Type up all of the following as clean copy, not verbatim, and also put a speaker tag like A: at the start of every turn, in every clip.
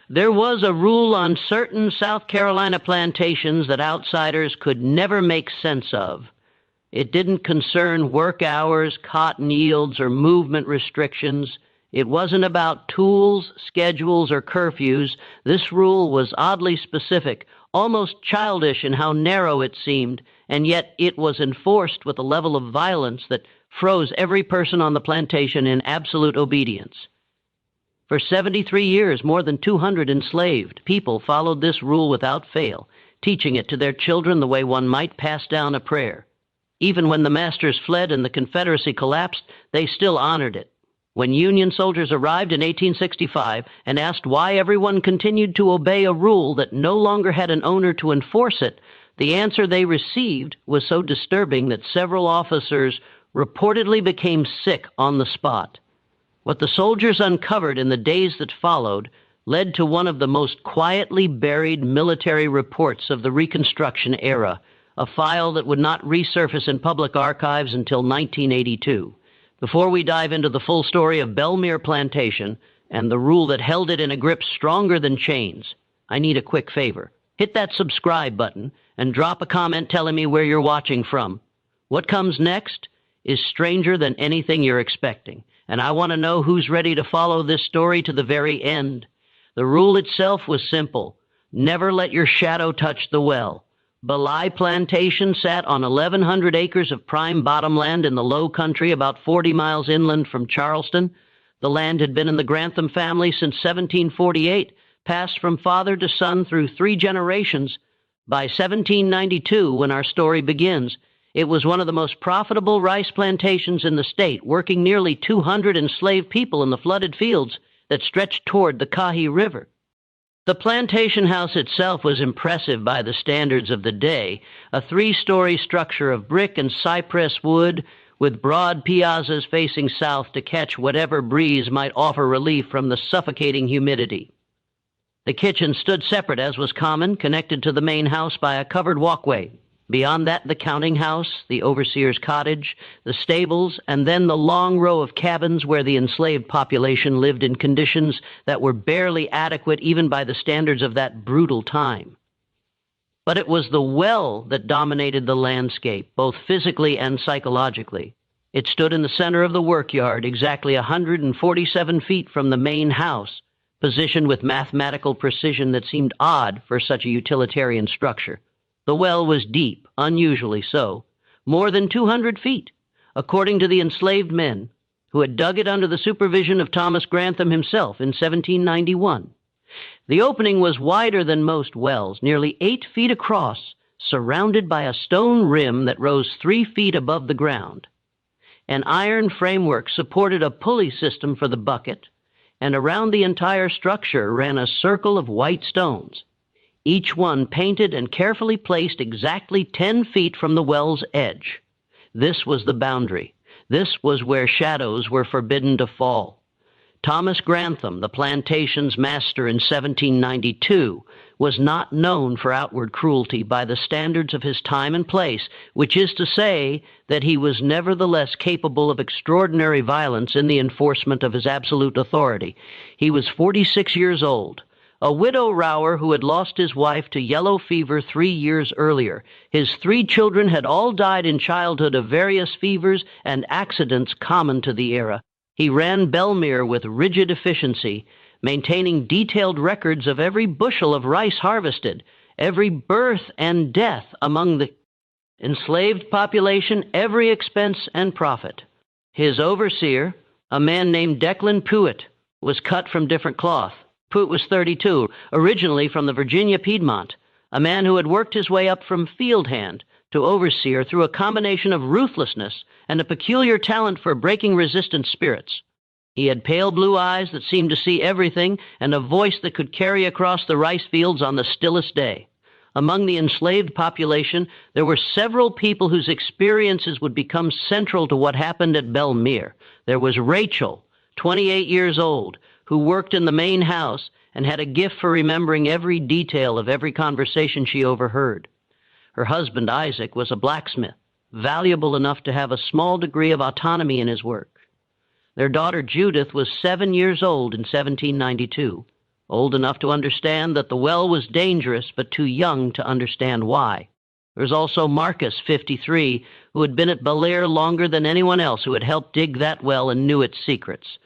A: There was a rule on certain South Carolina plantations that outsiders could never make sense of. It didn't concern work hours, cotton yields, or movement restrictions. It wasn't about tools, schedules, or curfews. This rule was oddly specific, almost childish in how narrow it seemed, and yet it was enforced with a level of violence that froze every person on the plantation in absolute obedience. For 73 years, more than 200 enslaved people followed this rule without fail, teaching it to their children the way one might pass down a prayer. Even when the masters fled and the Confederacy collapsed, they still honored it. When Union soldiers arrived in 1865 and asked why everyone continued to obey a rule that no longer had an owner to enforce it, the answer they received was so disturbing that several officers reportedly became sick on the spot. What the soldiers uncovered in the days that followed led to one of the most quietly buried military reports of the Reconstruction era, a file that would not resurface in public archives until 1982. Before we dive into the full story of Belmere Plantation and the rule that held it in a grip stronger than chains, I need a quick favor. Hit that subscribe button and drop a comment telling me where you're watching from. What comes next is stranger than anything you're expecting, and I want to know who's ready to follow this story to the very end. The rule itself was simple. Never let your shadow touch the well. Belay Plantation sat on 1,100 acres of prime bottomland in the low country about 40 miles inland from Charleston. The land had been in the Grantham family since 1748, passed from father to son through 3 generations. By 1792, when our story begins, it was one of the most profitable rice plantations in the state, working nearly 200 enslaved people in the flooded fields that stretched toward the Kahi River. The plantation house itself was impressive by the standards of the day, a 3-story structure of brick and cypress wood with broad piazzas facing south to catch whatever breeze might offer relief from the suffocating humidity. The kitchen stood separate, as was common, connected to the main house by a covered walkway. Beyond that, the counting house, the overseer's cottage, the stables, and then the long row of cabins where the enslaved population lived in conditions that were barely adequate even by the standards of that brutal time. But it was the well that dominated the landscape, both physically and psychologically. It stood in the center of the workyard, exactly 147 feet from the main house, positioned with mathematical precision that seemed odd for such a utilitarian structure. The well was deep, unusually so, more than 200 feet, according to the enslaved men, who had dug it under the supervision of Thomas Grantham himself in 1791. The opening was wider than most wells, nearly 8 feet across, surrounded by a stone rim that rose 3 feet above the ground. An iron framework supported a pulley system for the bucket, and around the entire structure ran a circle of white stones, each one painted and carefully placed exactly 10 feet from the well's edge. This was the boundary. This was where shadows were forbidden to fall. Thomas Grantham, the plantation's master in 1792, was not known for outward cruelty by the standards of his time and place, which is to say that he was nevertheless capable of extraordinary violence in the enforcement of his absolute authority. He was 46 years old, a widow-rower who had lost his wife to yellow fever 3 years earlier. His 3 children had all died in childhood of various fevers and accidents common to the era. He ran Belmere with rigid efficiency, maintaining detailed records of every bushel of rice harvested, every birth and death among the enslaved population, every expense and profit. His overseer, a man named Declan Puett, was cut from different cloth. Puett was 32, originally from the Virginia Piedmont, a man who had worked his way up from field hand to overseer through a combination of ruthlessness and a peculiar talent for breaking resistant spirits. He had pale blue eyes that seemed to see everything and a voice that could carry across the rice fields on the stillest day. Among the enslaved population, there were several people whose experiences would become central to what happened at Belmere. There was Rachel, 28 years old, who worked in the main house and had a gift for remembering every detail of every conversation she overheard. Her husband, Isaac, was a blacksmith, valuable enough to have a small degree of autonomy in his work. Their daughter, Judith, was 7 years old in 1792. old enough to understand that the well was dangerous, but too young to understand why. There was also Marcus, 53, who had been at Belair longer than anyone else, who had helped dig that well and knew its secrets.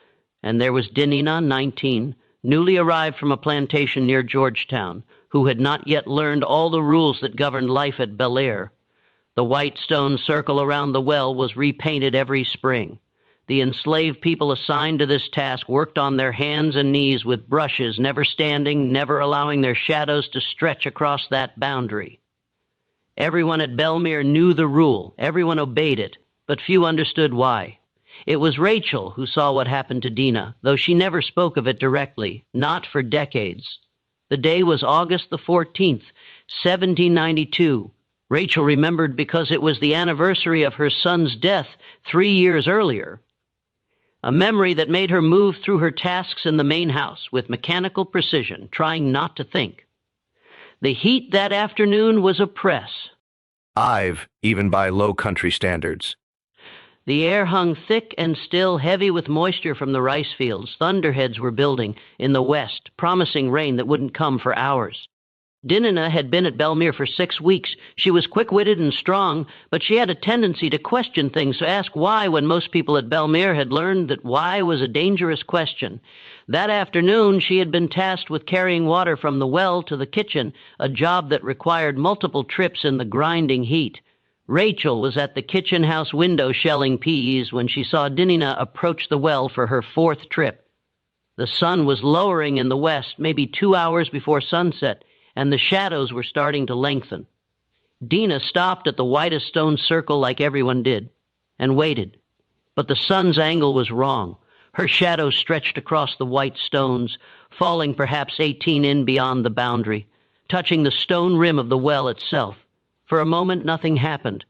A: And there was Dinina, 19, newly arrived from a plantation near Georgetown, who had not yet learned all the rules that governed life at Belair. The white stone circle around the well was repainted every spring. The enslaved people assigned to this task worked on their hands and knees with brushes, never standing, never allowing their shadows to stretch across that boundary. Everyone at Belmere knew the rule. Everyone obeyed it, but few understood why. It was Rachel who saw what happened to Dina, though she never spoke of it directly, not for decades. The day was August the 14th, 1792. Rachel remembered because it was the anniversary of her son's death 3 years earlier. A memory that made her move through her tasks in the main house with mechanical precision, trying not to think. The heat that afternoon was oppress.
B: Even by low country standards.
A: The air hung thick and still, heavy with moisture from the rice fields. Thunderheads were building in the west, promising rain that wouldn't come for hours. Dinina had been at Belmere for 6 weeks. She was quick-witted and strong, but she had a tendency to question things, to ask why when most people at Belmere had learned that why was a dangerous question. That afternoon, she had been tasked with carrying water from the well to the kitchen, a job that required multiple trips in the grinding heat. Rachel was at the kitchen house window shelling peas when she saw Dinina approach the well for her 4th trip. The sun was lowering in the west, maybe 2 hours before sunset, and the shadows were starting to lengthen. Dina stopped at the whitest stone circle like everyone did, and waited. But the sun's angle was wrong. Her shadow stretched across the white stones, falling perhaps 18 in beyond the boundary, touching the stone rim of the well itself. For a moment, nothing happened.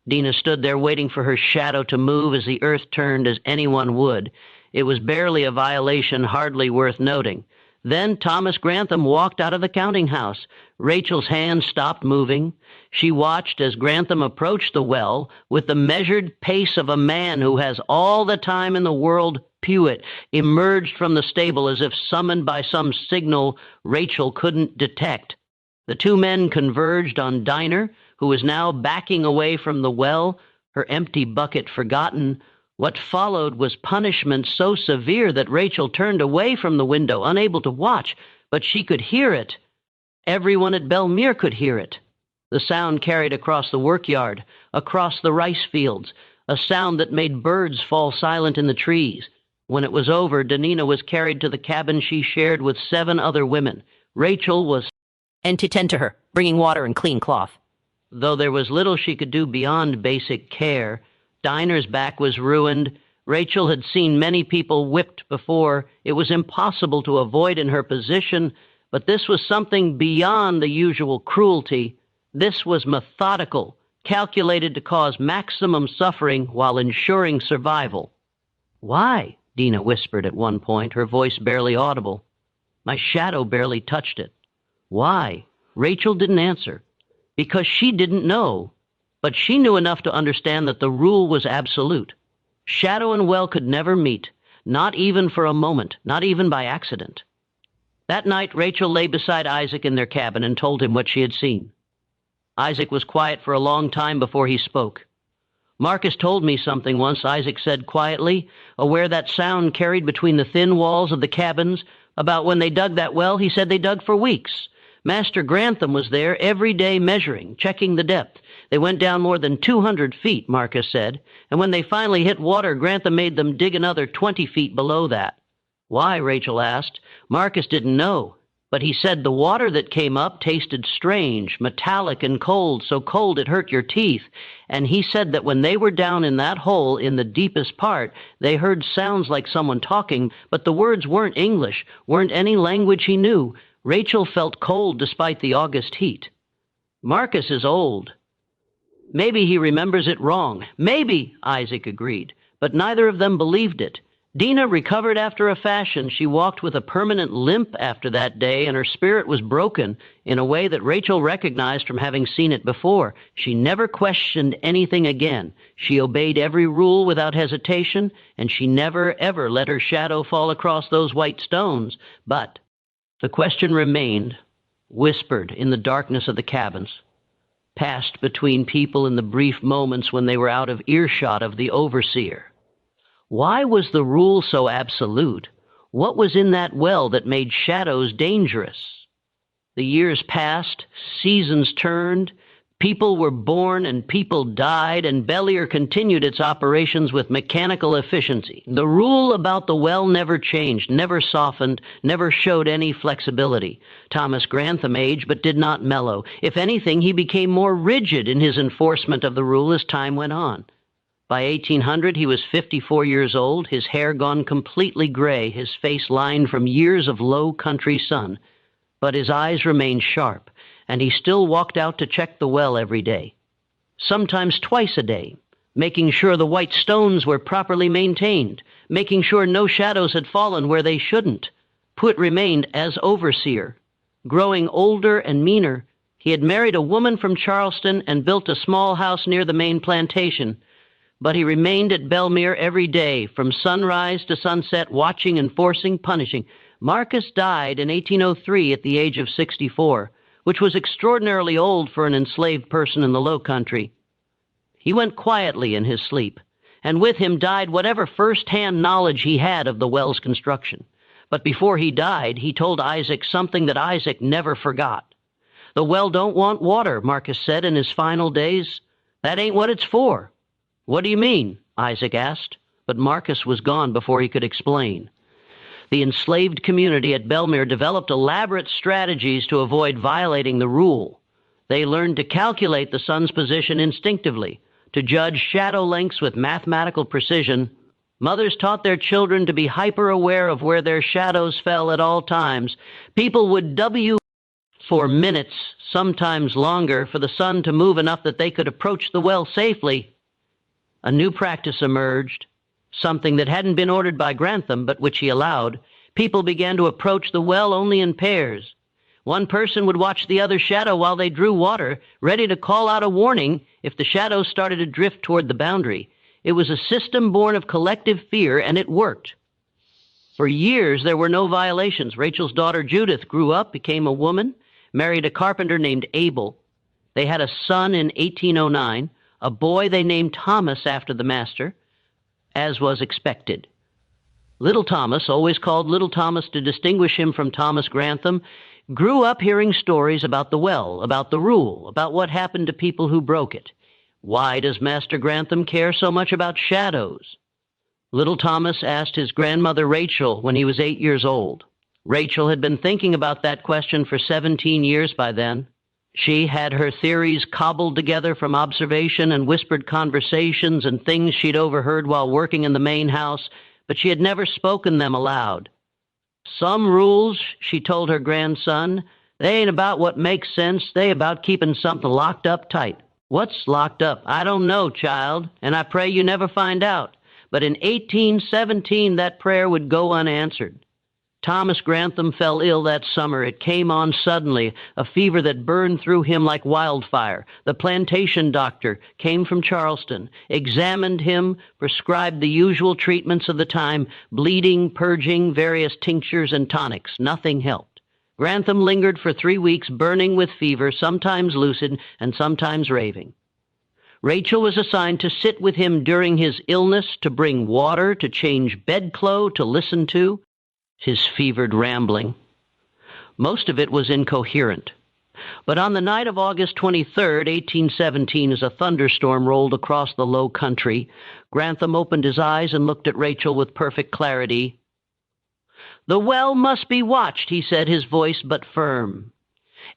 A: Dina stood there waiting for her shadow to move as the earth turned, as anyone would. It was barely a violation, hardly worth noting. Then Thomas Grantham walked out of the counting house. Rachel's hand stopped moving. She watched as Grantham approached the well with the measured pace of a man who has all the time in the world. Pewitt emerged from the stable as if summoned by some signal Rachel couldn't detect. The two men converged on Dinah, who was now backing away from the well, her empty bucket forgotten. What followed was punishment so severe that Rachel turned away from the window, unable to watch, but she could hear it. Everyone at Belmere could hear it. The sound carried across the workyard, across the rice fields, a sound that made birds fall silent in the trees. When it was over, Dinah was carried to the cabin she shared with 7 other women. Rachel was
C: and to tend to her, bringing water and clean cloth.
A: Though there was little she could do beyond basic care, Dinah's back was ruined. Rachel had seen many people whipped before. It was impossible to avoid in her position, but this was something beyond the usual cruelty. This was methodical, calculated to cause maximum suffering while ensuring survival. "Why?" Dinah whispered at one point, her voice barely audible. My shadow barely touched it. Why? Rachel didn't answer. Because she didn't know. But she knew enough to understand that the rule was absolute. Shadow and well could never meet, not even for a moment, not even by accident. That night, Rachel lay beside Isaac in their cabin and told him what she had seen. Isaac was quiet for a long time before he spoke. "Marcus told me something once," Isaac said quietly, aware that sound carried between the thin walls of the cabins. "About when they dug that well, he said they dug for weeks. Master Grantham was there every day measuring, checking the depth. They went down more than 200 feet, Marcus said, and when they finally hit water, Grantham made them dig another 20 feet below that." "Why?" Rachel asked. Marcus didn't know, but he said the water that came up tasted strange, metallic and cold, so cold it hurt your teeth. And he said that when they were down in that hole in the deepest part, they heard sounds like someone talking, but the words weren't English, weren't any language he knew. Rachel felt cold despite the August heat. "Marcus is old. Maybe he remembers it wrong." "Maybe," Isaac agreed, but neither of them believed it. Dinah recovered after a fashion. She walked with a permanent limp after that day, and her spirit was broken in a way that Rachel recognized from having seen it before. She never questioned anything again. She obeyed every rule without hesitation, and she never, ever let her shadow fall across those white stones. But The question remained, whispered in the darkness of the cabins, passed between people in the brief moments when they were out of earshot of the overseer. Why was the rule so absolute? What was in that well that made shadows dangerous? The years passed, seasons turned, people were born and people died, and Bellier continued its operations with mechanical efficiency. The rule about the well never changed, never softened, never showed any flexibility. Thomas Grantham aged but did not mellow. If anything, he became more rigid in his enforcement of the rule as time went on. By 1800, he was 54 years old, his hair gone completely gray, his face lined from years of low country sun. But his eyes remained sharp, and he still walked out to check the well every day, sometimes twice a day, making sure the white stones were properly maintained, making sure no shadows had fallen where they shouldn't. Put remained as overseer. Growing older and meaner, he had married a woman from Charleston and built a small house near the main plantation, but he remained at Belmere every day, from sunrise to sunset, watching, enforcing, punishing. Marcus died in 1803 at the age of 64, which was extraordinarily old for an enslaved person in the Low Country. He went quietly in his sleep, and with him died whatever first-hand knowledge he had of the well's construction. But before he died, he told Isaac something that Isaac never forgot. "The well don't want water," Marcus said in his final days. "That ain't what it's for." "What do you mean?" Isaac asked, but Marcus was gone before he could explain. The enslaved community at Belmere developed elaborate strategies to avoid violating the rule. They learned to calculate the sun's position instinctively, to judge shadow lengths with mathematical precision. Mothers taught their children to be hyper-aware of where their shadows fell at all times. People would W for minutes, sometimes longer, for the sun to move enough that they could approach the well safely. A new practice emerged, something that hadn't been ordered by Grantham, but which he allowed. People began to approach the well only in pairs. One person would watch the other's shadow while they drew water, ready to call out a warning if the shadows started to drift toward the boundary. It was a system born of collective fear, and it worked. For years, there were no violations. Rachel's daughter Judith grew up, became a woman, married a carpenter named Abel. They had a son in 1809, a boy they named Thomas after the master, as was expected. Little Thomas, always called Little Thomas to distinguish him from Thomas Grantham, grew up hearing stories about the well, about the rule, about what happened to people who broke it. Why does Master Grantham care so much about shadows? Little Thomas asked his grandmother Rachel when he was 8 years old. Rachel had been thinking about that question for 17 years by then. She had her theories cobbled together from observation and whispered conversations and things she'd overheard while working in the main house, but she had never spoken them aloud. "Some rules," she told her grandson, "they ain't about what makes sense, they about keeping something locked up tight." "What's locked up?" "I don't know, child, and I pray you never find out." But in 1817, that prayer would go unanswered. Thomas Grantham fell ill that summer. It came on suddenly, a fever that burned through him like wildfire. The plantation doctor came from Charleston, examined him, prescribed the usual treatments of the time, bleeding, purging, various tinctures and tonics. Nothing helped. Grantham lingered for 3 weeks, burning with fever, sometimes lucid and sometimes raving. Rachel was assigned to sit with him during his illness, to bring water, to change bedclothes, to listen to his fevered rambling. Most of it was incoherent. But on the night of August 23rd, 1817, as a thunderstorm rolled across the low country, Grantham opened his eyes and looked at Rachel with perfect clarity. "The well must be watched," he said, his voice but firm.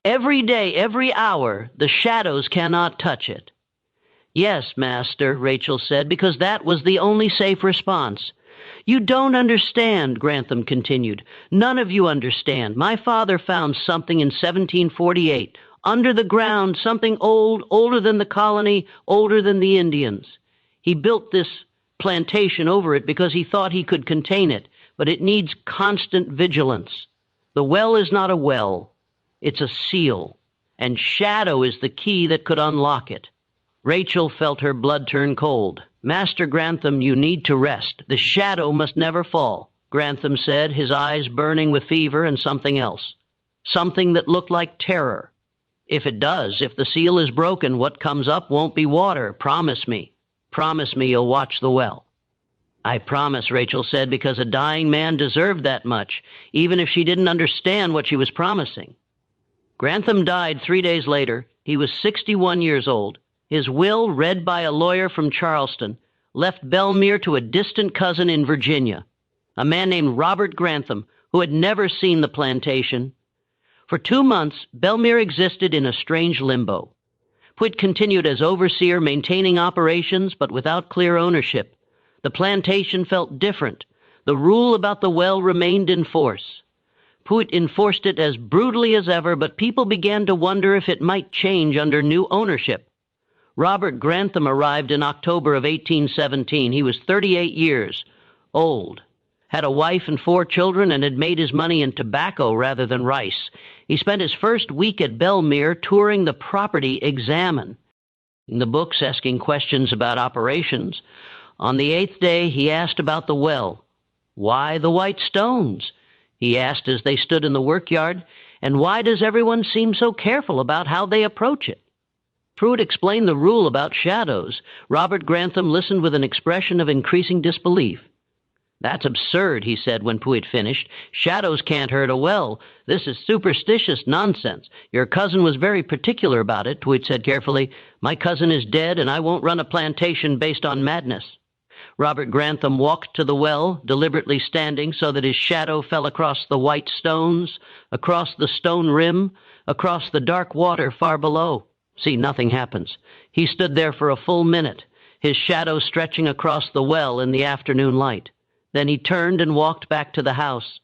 A: "Every day, every hour, the shadows cannot touch it." "Yes, master," Rachel said, because that was the only safe response. "You don't understand," Grantham continued. "None of you understand. My father found something in 1748, under the ground, something old, older than the colony, older than the Indians. He built this plantation over it because he thought he could contain it, but it needs constant vigilance. The well is not a well, it's a seal, and shadow is the key that could unlock it." Rachel felt her blood turn cold. "Master Grantham, you need to rest. The shadow must never fall." Grantham said, his eyes burning with fever and something else. Something that looked like terror. If it does, if the seal is broken, what comes up won't be water. Promise me. Promise me you'll watch the well. I promise, Rachel said, because a dying man deserved that much, even if she didn't understand what she was promising. Grantham died 3 days later. He was 61 years old. His will, read by a lawyer from Charleston, left Belmere to a distant cousin in Virginia, a man named Robert Grantham, who had never seen the plantation. For 2 months, Belmere existed in a strange limbo. Pwitt continued as overseer, maintaining operations, but without clear ownership. The plantation felt different. The rule about the well remained in force. Pwitt enforced it as brutally as ever, but people began to wonder if it might change under new ownership. Robert Grantham arrived in October of 1817. He was 38 years old, had a wife and 4 children, and had made his money in tobacco rather than rice. He spent his first week at Belmere touring the property examine, in the books asking questions about operations. On the 8th day, he asked about the well. Why the white stones? He asked as they stood in the workyard. And why does everyone seem so careful about how they approach it? Pruitt explained the rule about shadows. Robert Grantham listened with an expression of increasing disbelief. That's absurd, he said when Pruitt finished. Shadows can't hurt a well. This is superstitious nonsense. Your cousin was very particular about it, Pruitt said carefully. My cousin is dead, and I won't run a plantation based on madness. Robert Grantham walked to the well, deliberately standing so that his shadow fell across the white stones, across the stone rim, across the dark water far below. See, nothing happens. He stood there for a full minute, his shadow stretching across the well in the afternoon light. Then he turned and walked back to the house.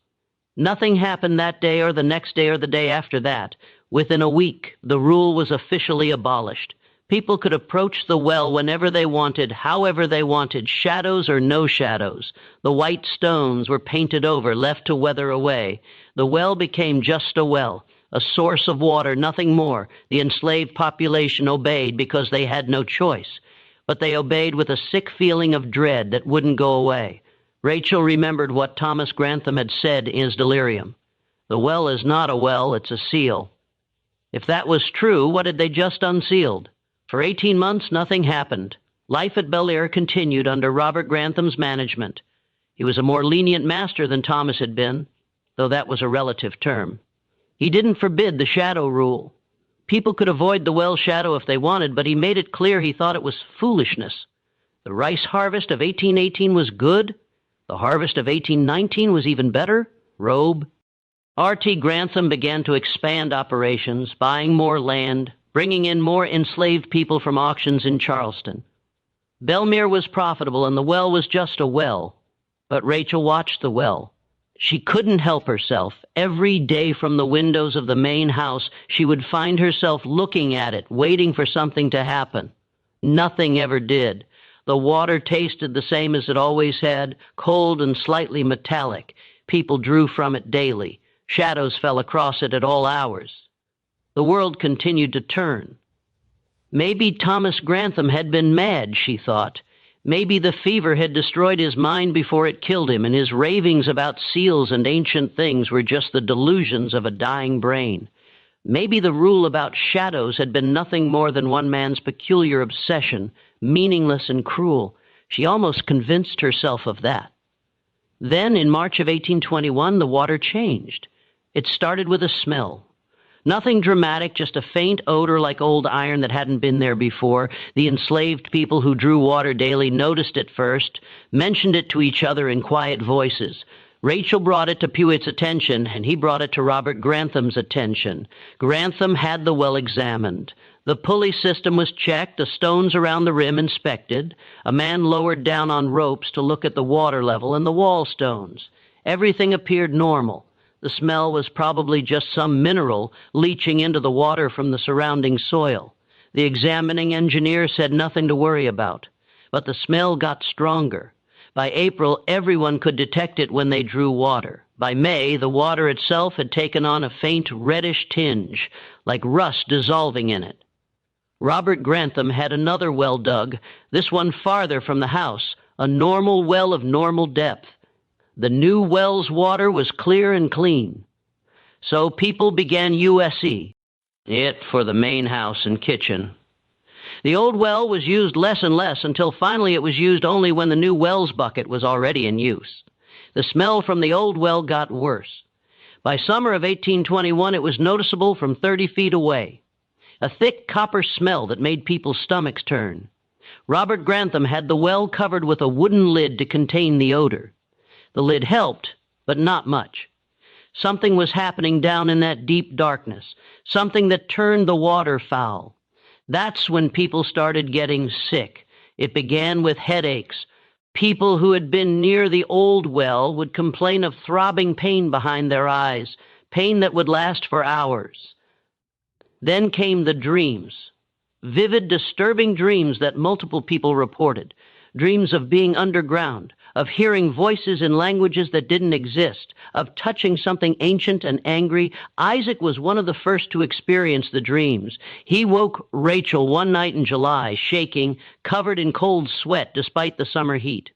A: Nothing happened that day or the next day or the day after that. Within a week, the rule was officially abolished. People could approach the well whenever they wanted, however they wanted, shadows or no shadows. The white stones were painted over, left to weather away. The well became just a well, a source of water, nothing more. The enslaved population obeyed because they had no choice. But they obeyed with a sick feeling of dread that wouldn't go away. Rachel remembered what Thomas Grantham had said in his delirium. The well is not a well, it's a seal. If that was true, what had they just unsealed? For 18 months, nothing happened. Life at Belmere continued under Robert Grantham's management. He was a more lenient master than Thomas had been, though that was a relative term. He didn't forbid the shadow rule. People could avoid the well shadow if they wanted, but he made it clear he thought it was foolishness. The rice harvest of 1818 was good. The harvest of 1819 was even better. Robe. R.T. Grantham began to expand operations, buying more land, bringing in more enslaved people from auctions in Charleston. Belmere was profitable, and the well was just a well. But Rachel watched the well. She couldn't help herself. Every day from the windows of the main house, she would find herself looking at it, waiting for something to happen. Nothing ever did. The water tasted the same as it always had, cold and slightly metallic. People drew from it daily. Shadows fell across it at all hours. The world continued to turn. Maybe Thomas Grantham had been mad, she thought. Maybe the fever had destroyed his mind before it killed him, and his ravings about seals and ancient things were just the delusions of a dying brain. Maybe the rule about shadows had been nothing more than one man's peculiar obsession, meaningless and cruel. She almost convinced herself of that. Then, in March of 1821, the water changed. It started with a smell. Nothing dramatic, just a faint odor like old iron that hadn't been there before. The enslaved people who drew water daily noticed it first, mentioned it to each other in quiet voices. Rachel brought it to Pruitt's attention, and he brought it to Robert Grantham's attention. Grantham had the well examined. The pulley system was checked, the stones around the rim inspected. A man lowered down on ropes to look at the water level and the wall stones. Everything appeared normal. The smell was probably just some mineral leaching into the water from the surrounding soil. The examining engineer said nothing to worry about. But the smell got stronger. By April, everyone could detect it when they drew water. By May, the water itself had taken on a faint reddish tinge, like rust dissolving in it. Robert Grantham had another well dug, this one farther from the house, a normal well of normal depth. The new well's water was clear and clean. So people began USE, it for the main house and kitchen. The old well was used less and less until finally it was used only when the new well's bucket was already in use. The smell from the old well got worse. By summer of 1821, it was noticeable from 30 feet away. A thick copper smell that made people's stomachs turn. Robert Grantham had the well covered with a wooden lid to contain the odor. The lid helped, but not much. Something was happening down in that deep darkness, something that turned the water foul. That's when people started getting sick. It began with headaches. People who had been near the old well would complain of throbbing pain behind their eyes, pain that would last for hours. Then came the dreams, vivid, disturbing dreams that multiple people reported, dreams of being underground, of hearing voices in languages that didn't exist, of touching something ancient and angry. Isaac was one of the first to experience the dreams. He woke Rachel one night in July, shaking, covered in cold sweat despite the summer heat.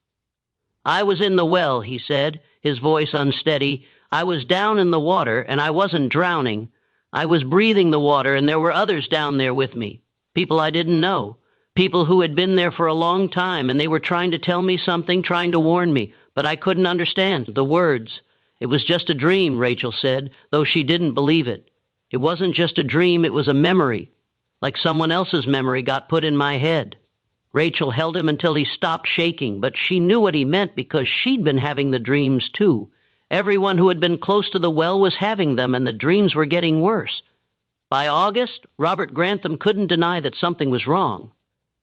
A: "I was in the well," he said, his voice unsteady. "I was down in the water, and I wasn't drowning. I was breathing the water, and there were others down there with me, people I didn't know. People who had been there for a long time, and they were trying to tell me something, trying to warn me, but I couldn't understand the words. It was just a dream," Rachel said, though she didn't believe it. "It wasn't just a dream, it was a memory, like someone else's memory got put in my head." Rachel held him until he stopped shaking, but she knew what he meant because she'd been having the dreams too. Everyone who had been close to the well was having them, and the dreams were getting worse. By August, Robert Grantham couldn't deny that something was wrong.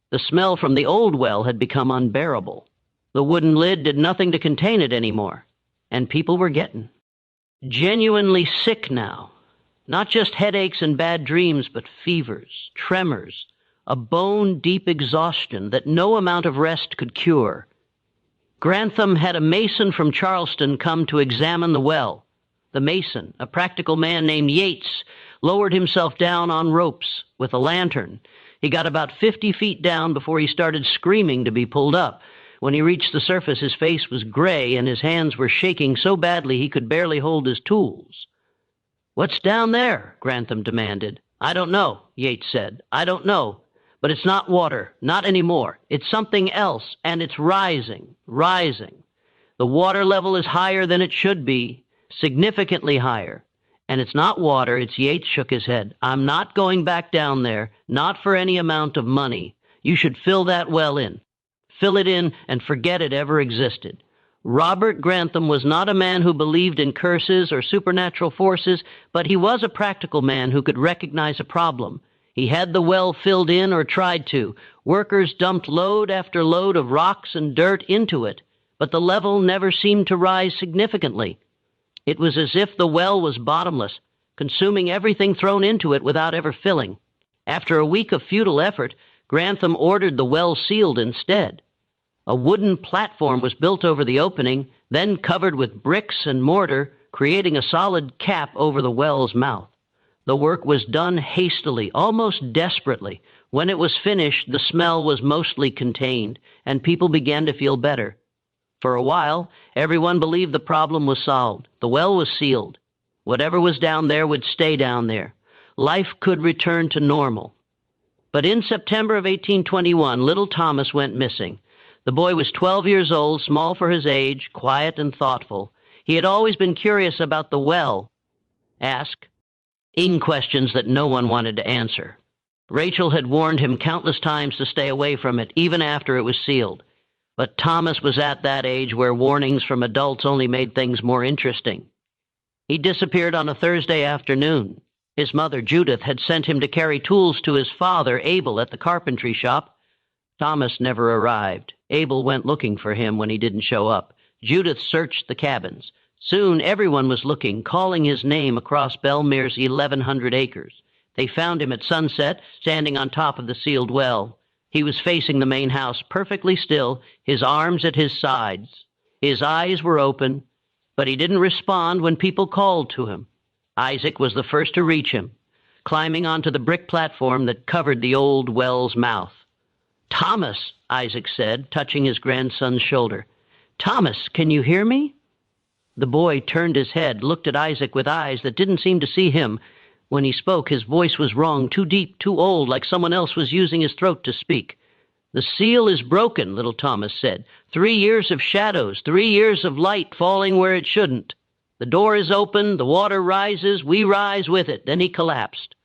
A: The smell from the old well had become unbearable. The wooden lid did nothing to contain it anymore, and people were getting genuinely sick now. Not just headaches and bad dreams, but fevers, tremors, a bone-deep exhaustion that no amount of rest could cure. Grantham had a mason from Charleston come to examine the well. The mason, a practical man named Yates, lowered himself down on ropes with a lantern. He got about 50 feet down before he started screaming to be pulled up. When he reached the surface, his face was gray and his hands were shaking so badly he could barely hold his tools. "What's down there?" Grantham demanded. "I don't know," Yates said. "I don't know. But it's not water, not anymore. It's something else, and it's rising, rising. The water level is higher than it should be, significantly higher. And it's not water," Yates shook his head. "I'm not going back down there, not for any amount of money. You should fill that well in. Fill it in and forget it ever existed." Robert Grantham was not a man who believed in curses or supernatural forces, but he was a practical man who could recognize a problem. He had the well filled in, or tried to. Workers dumped load after load of rocks and dirt into it, but the level never seemed to rise significantly. It was as if the well was bottomless, consuming everything thrown into it without ever filling. After a week of futile effort, Grantham ordered the well sealed instead. A wooden platform was built over the opening, then covered with bricks and mortar, creating a solid cap over the well's mouth. The work was done hastily, almost desperately. When it was finished, the smell was mostly contained, and people began to feel better. For a while, everyone believed the problem was solved. The well was sealed. Whatever was down there would stay down there. Life could return to normal. But in September of 1821, little Thomas went missing. The boy was 12 years old, small for his age, quiet and thoughtful. He had always been curious about the well. Asking questions that no one wanted to answer. Rachel had warned him countless times to stay away from it, even after it was sealed. But Thomas was at that age where warnings from adults only made things more interesting. He disappeared on a Thursday afternoon. His mother, Judith, had sent him to carry tools to his father, Abel, at the carpentry shop. Thomas never arrived. Abel went looking for him when he didn't show up. Judith searched the cabins. Soon everyone was looking, calling his name across Belmere's 1,100 acres. They found him at sunset, standing on top of the sealed well. He was facing the main house, perfectly still, his arms at his sides. His eyes were open, but he didn't respond when people called to him. Isaac was the first to reach him, climbing onto the brick platform that covered the old well's mouth. "Thomas," Isaac said, touching his grandson's shoulder. "Thomas, can you hear me?" The boy turned his head, looked at Isaac with eyes that didn't seem to see him. When he spoke, his voice was wrong, too deep, too old, like someone else was using his throat to speak. "The seal is broken," little Thomas said. 3 years of shadows, 3 years of light falling where it shouldn't. The door is open, the water rises, we rise with it." Then he collapsed.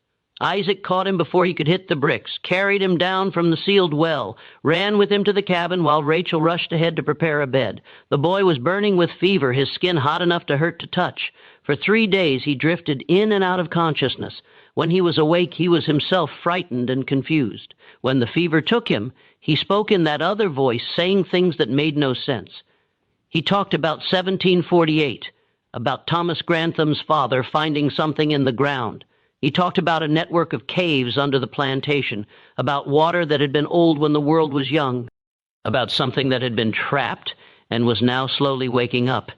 A: Isaac caught him before he could hit the bricks, carried him down from the sealed well, ran with him to the cabin while Rachel rushed ahead to prepare a bed. The boy was burning with fever, his skin hot enough to hurt to touch. For 3 days he drifted in and out of consciousness. When he was awake, he was himself frightened and confused. When the fever took him, he spoke in that other voice, saying things that made no sense. He talked about 1748, about Thomas Grantham's father finding something in the ground. He talked about a network of caves under the plantation, about water that had been old when the world was young, about something that had been trapped and was now slowly waking up.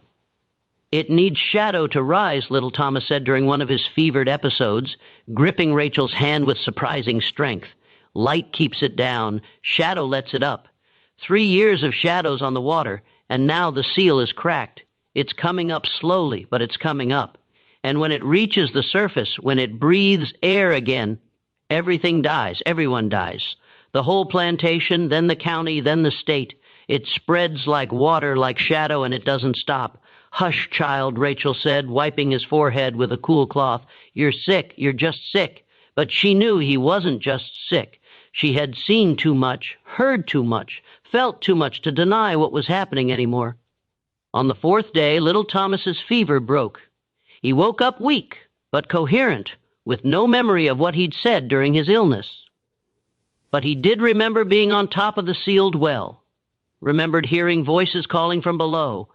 A: "It needs shadow to rise," little Thomas said during one of his fevered episodes, gripping Rachel's hand with surprising strength. "Light keeps it down, shadow lets it up. 3 years of shadows on the water, and now the seal is cracked. It's coming up slowly, but it's coming up. And when it reaches the surface, when it breathes air again, everything dies, everyone dies. The whole plantation, then the county, then the state. It spreads like water, like shadow, and it doesn't stop." "Hush, child," Rachel said, wiping his forehead with a cool cloth. "You're sick, you're just sick." But she knew he wasn't just sick. She had seen too much, heard too much, felt too much to deny what was happening anymore. On the 4th day, little Thomas's fever broke. He woke up weak, but coherent, with no memory of what he'd said during his illness. But he did remember being on top of the sealed well, remembered hearing voices calling from below,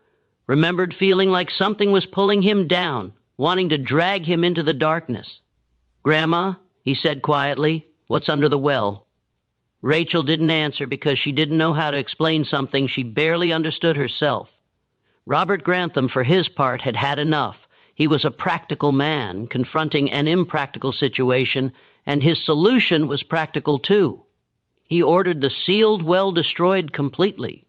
A: remembered feeling like something was pulling him down, wanting to drag him into the darkness. "Grandma," he said quietly, "what's under the well?" Rachel didn't answer because she didn't know how to explain something she barely understood herself. Robert Grantham, for his part, had had enough. He was a practical man, confronting an impractical situation, and his solution was practical too. He ordered the sealed well destroyed completely.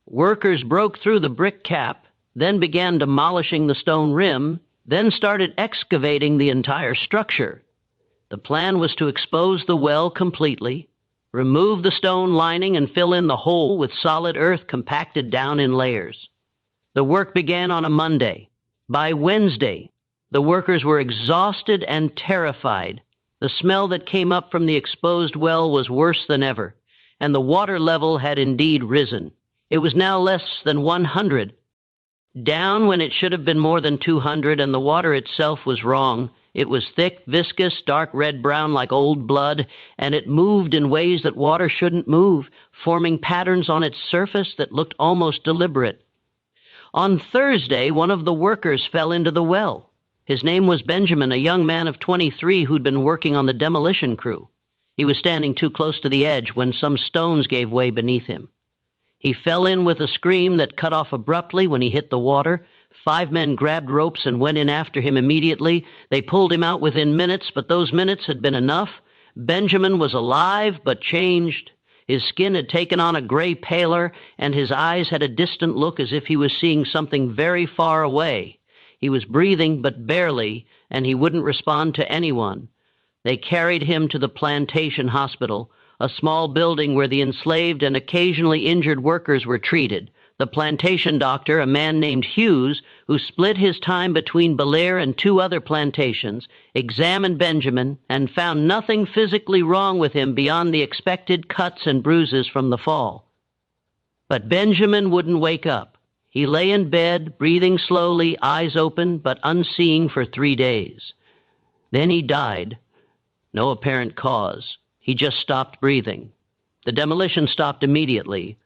A: Workers broke through the brick cap, then began demolishing the stone rim, then started excavating the entire structure. The plan was to expose the well completely, remove the stone lining, and fill in the hole with solid earth compacted down in layers. The work began on a Monday. By Wednesday, the workers were exhausted and terrified. The smell that came up from the exposed well was worse than ever, and the water level had indeed risen. It was now less than 100, down when it should have been more than 200, and the water itself was wrong. It was thick, viscous, dark red-brown like old blood, and it moved in ways that water shouldn't move, forming patterns on its surface that looked almost deliberate. On Thursday, one of the workers fell into the well. His name was Benjamin, a young man of 23 who'd been working on the demolition crew. He was standing too close to the edge when some stones gave way beneath him. He fell in with a scream that cut off abruptly when he hit the water. 5 men grabbed ropes and went in after him immediately. They pulled him out within minutes, but those minutes had been enough. Benjamin was alive, but changed. His skin had taken on a gray pallor, and his eyes had a distant look as if he was seeing something very far away. He was breathing, but barely, and he wouldn't respond to anyone. They carried him to the Plantation Hospital, a small building where the enslaved and occasionally injured workers were treated. The plantation doctor, a man named Hughes, who split his time between Belair and 2 other plantations, examined Benjamin and found nothing physically wrong with him beyond the expected cuts and bruises from the fall. But Benjamin wouldn't wake up. He lay in bed, breathing slowly, eyes open, but unseeing for 3 days. Then he died. No apparent cause. He just stopped breathing. The demolition stopped immediately.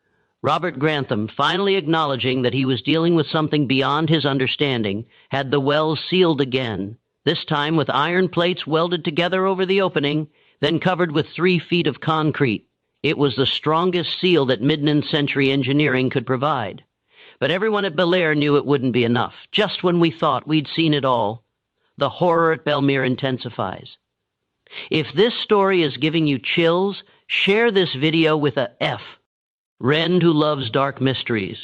A: Robert Grantham, finally acknowledging that he was dealing with something beyond his understanding, had the well sealed again, this time with iron plates welded together over the opening, then covered with 3 feet of concrete. It was the strongest seal that mid-century engineering could provide. But everyone at Belair knew it wouldn't be enough. Just when we thought we'd seen it all, the horror at Belmere intensifies. If this story is giving you chills, share this video with a F. Friend who loves dark mysteries.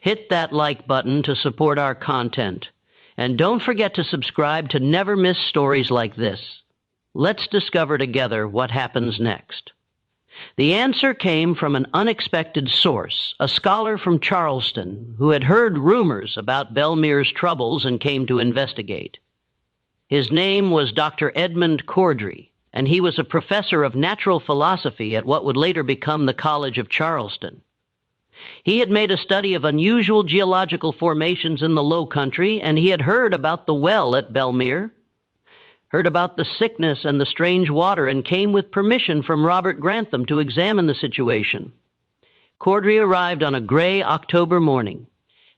A: Hit that like button to support our content. And don't forget to subscribe to never miss stories like this. Let's discover together what happens next. The answer came from an unexpected source, a scholar from Charleston who had heard rumors about Bellemere's troubles and came to investigate. His name was Dr. Edmund Cordry, and he was a professor of natural philosophy at what would later become the College of Charleston. He had made a study of unusual geological formations in the Low Country, and he had heard about the well at Bellemere, heard about the sickness and the strange water, and came with permission from Robert Grantham to examine the situation. Cordry arrived on a gray October morning,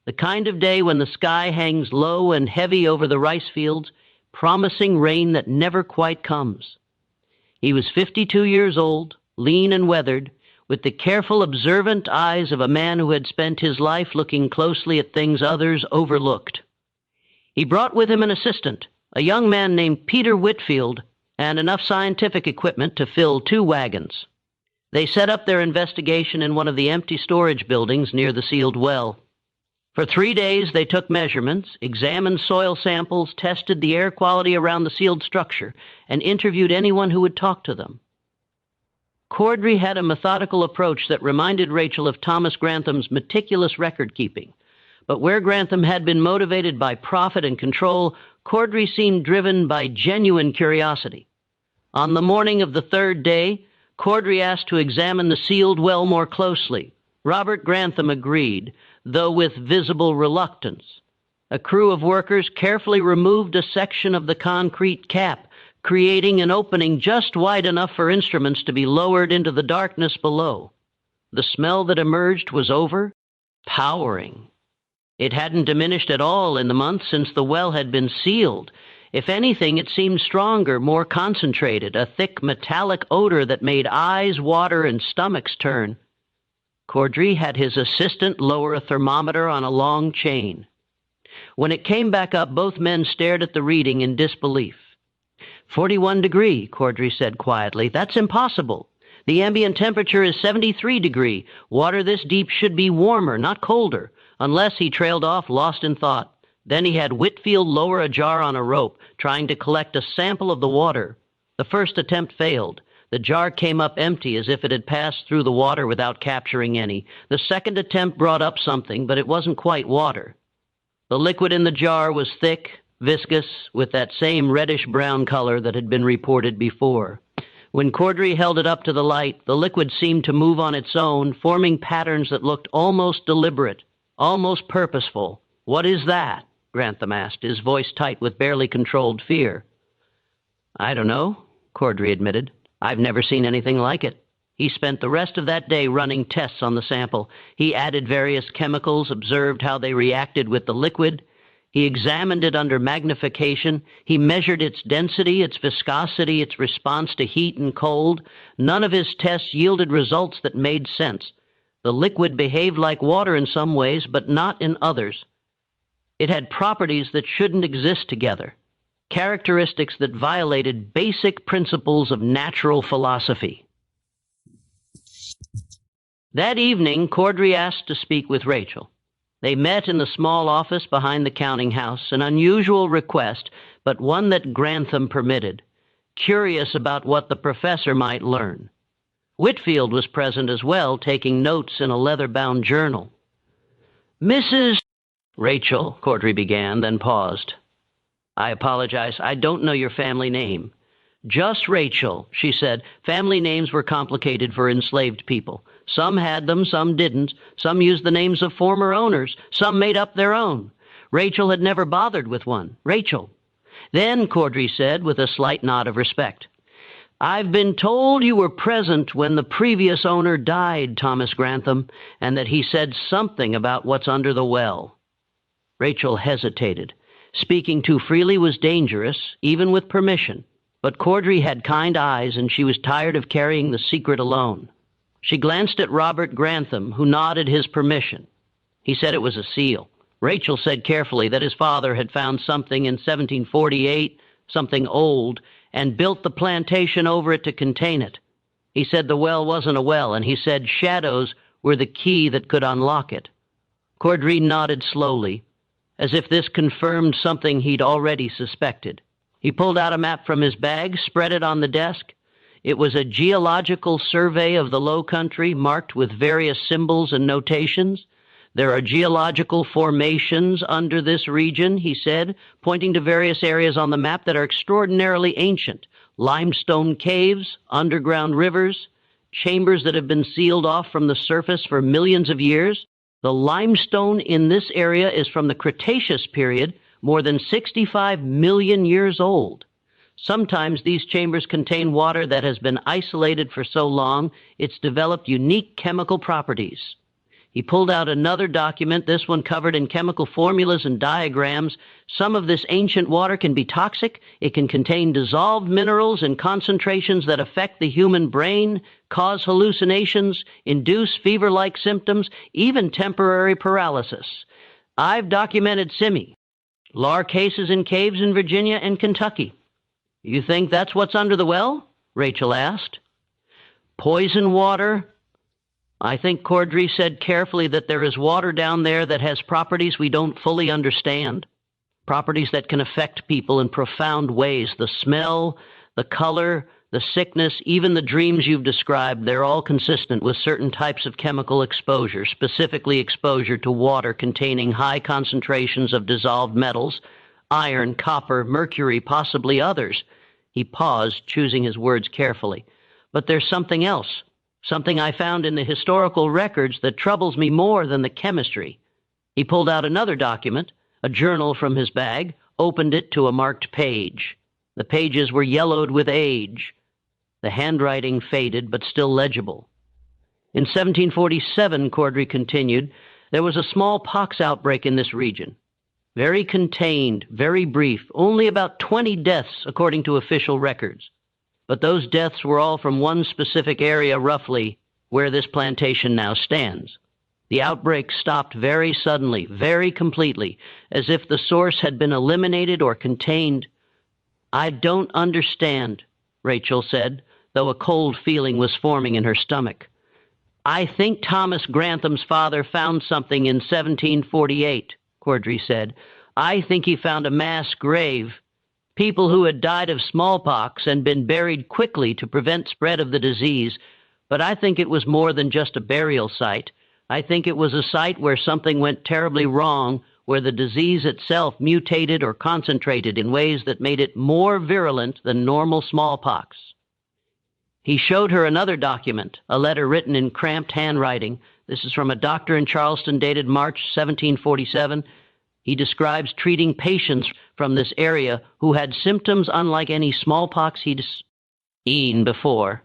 A: the kind of day when the sky hangs low and heavy over the rice fields, promising rain that never quite comes. He was 52 years old, lean and weathered, with the careful, observant eyes of a man who had spent his life looking closely at things others overlooked. He brought with him an assistant, a young man named Peter Whitfield, and enough scientific equipment to fill 2 wagons. They set up their investigation in one of the empty storage buildings near the sealed well. For 3 days, they took measurements, examined soil samples, tested the air quality around the sealed structure, and interviewed anyone who would talk to them. Cordry had a methodical approach that reminded Rachel of Thomas Grantham's meticulous record-keeping. But where Grantham had been motivated by profit and control, Cordry seemed driven by genuine curiosity. On the morning of the 3rd day, Cordry asked to examine the sealed well more closely. Robert Grantham agreed, though with visible reluctance. A crew of workers carefully removed a section of the concrete cap, creating an opening just wide enough for instruments to be lowered into the darkness below. The smell that emerged was overpowering. It hadn't diminished at all in the months since the well had been sealed. If anything, it seemed stronger, more concentrated, a thick metallic odor that made eyes water and stomachs turn. Cordry had his assistant lower a thermometer on a long chain. When it came back up, both men stared at the reading in disbelief. 41 degree, Cordry said quietly. That's impossible. The ambient temperature is 73 degree. Water this deep should be warmer, not colder. Unless he trailed off, lost in thought. Then he had Whitfield lower a jar on a rope, trying to collect a sample of the water. The first attempt failed. The jar came up empty, as if it had passed through the water without capturing any. The second attempt brought up something, but it wasn't quite water. The liquid in the jar was thick, viscous, with that same reddish-brown color that had been reported before. When Cordry held it up to the light, the liquid seemed to move on its own, forming patterns that looked almost deliberate, almost purposeful. "What is that?" Grantham asked, his voice tight with barely controlled fear. "I don't know," Cordry admitted. "I've never seen anything like it." He spent the rest of that day running tests on the sample. He added various chemicals, observed how they reacted with the liquid. He examined it under magnification. He measured its density, its viscosity, its response to heat and cold. None of his tests yielded results that made sense. The liquid behaved like water in some ways, but not in others. It had properties that shouldn't exist together, characteristics that violated basic principles of natural philosophy. That evening, Cordry asked to speak with Rachel. They met in the small office behind the counting house, an unusual request, but one that Grantham permitted, curious about what the professor might learn. Whitfield was present as well, taking notes in a leather-bound journal. "Mrs. Rachel," Cordry began, then paused. "I apologize. I don't know your family name." "Just Rachel," she said. Family names were complicated for enslaved people. Some had them, some didn't. Some used the names of former owners. Some made up their own. Rachel had never bothered with one. Rachel. Then, Cordry said, with a slight nod of respect, "I've been told you were present when the previous owner died, Thomas Grantham, and that he said something about what's under the well." Rachel hesitated. Speaking too freely was dangerous, even with permission. But Cordry had kind eyes, and she was tired of carrying the secret alone. She glanced at Robert Grantham, who nodded his permission. He said it was a seal. Rachel said carefully that his father had found something in 1748, something old, and built the plantation over it to contain it. He said the well wasn't a well, and he said shadows were the key that could unlock it. Cordry nodded slowly, as if this confirmed something he'd already suspected. He pulled out a map from his bag, spread it on the desk. It was a geological survey of the Low Country, marked with various symbols and notations. There are geological formations under this region, he said, pointing to various areas on the map that are extraordinarily ancient. Limestone caves, underground rivers, chambers that have been sealed off from the surface for millions of years. The limestone in this area is from the Cretaceous period, more than 65 million years old. Sometimes these chambers contain water that has been isolated for so long it's developed unique chemical properties. He pulled out another document, this one covered in chemical formulas and diagrams. Some of this ancient water can be toxic. It can contain dissolved minerals in concentrations that affect the human brain, cause hallucinations, induce fever-like symptoms, even temporary paralysis. I've documented SIMI, LAR cases in caves in Virginia and Kentucky. You think that's what's under the well? Rachel asked. Poison water? I think Cordry said carefully that there is water down there that has properties we don't fully understand, properties that can affect people in profound ways. The smell, the color, the sickness, even the dreams you've described, they're all consistent with certain types of chemical exposure, specifically exposure to water containing high concentrations of dissolved metals, iron, copper, mercury, possibly others. He paused, choosing his words carefully. But there's something else. Something I found in the historical records that troubles me more than the chemistry. He pulled out another document, a journal from his bag, opened it to a marked page. The pages were yellowed with age. The handwriting faded, but still legible. In 1747, Cordry continued, there was a smallpox outbreak in this region. Very contained, very brief, only about 20 deaths according to official records. But those deaths were all from one specific area, roughly, where this plantation now stands. The outbreak stopped very suddenly, very completely, as if the source had been eliminated or contained. I don't understand, Rachel said, though a cold feeling was forming in her stomach. I think Thomas Grantham's father found something in 1748, Cordry said. I think he found a mass grave. People who had died of smallpox and been buried quickly to prevent spread of the disease, but I think it was more than just a burial site. I think it was a site where something went terribly wrong, where the disease itself mutated or concentrated in ways that made it more virulent than normal smallpox. He showed her another document, a letter written in cramped handwriting. This is from a doctor in Charleston dated March 1747. He describes treating patients from this area who had symptoms unlike any smallpox he'd seen before.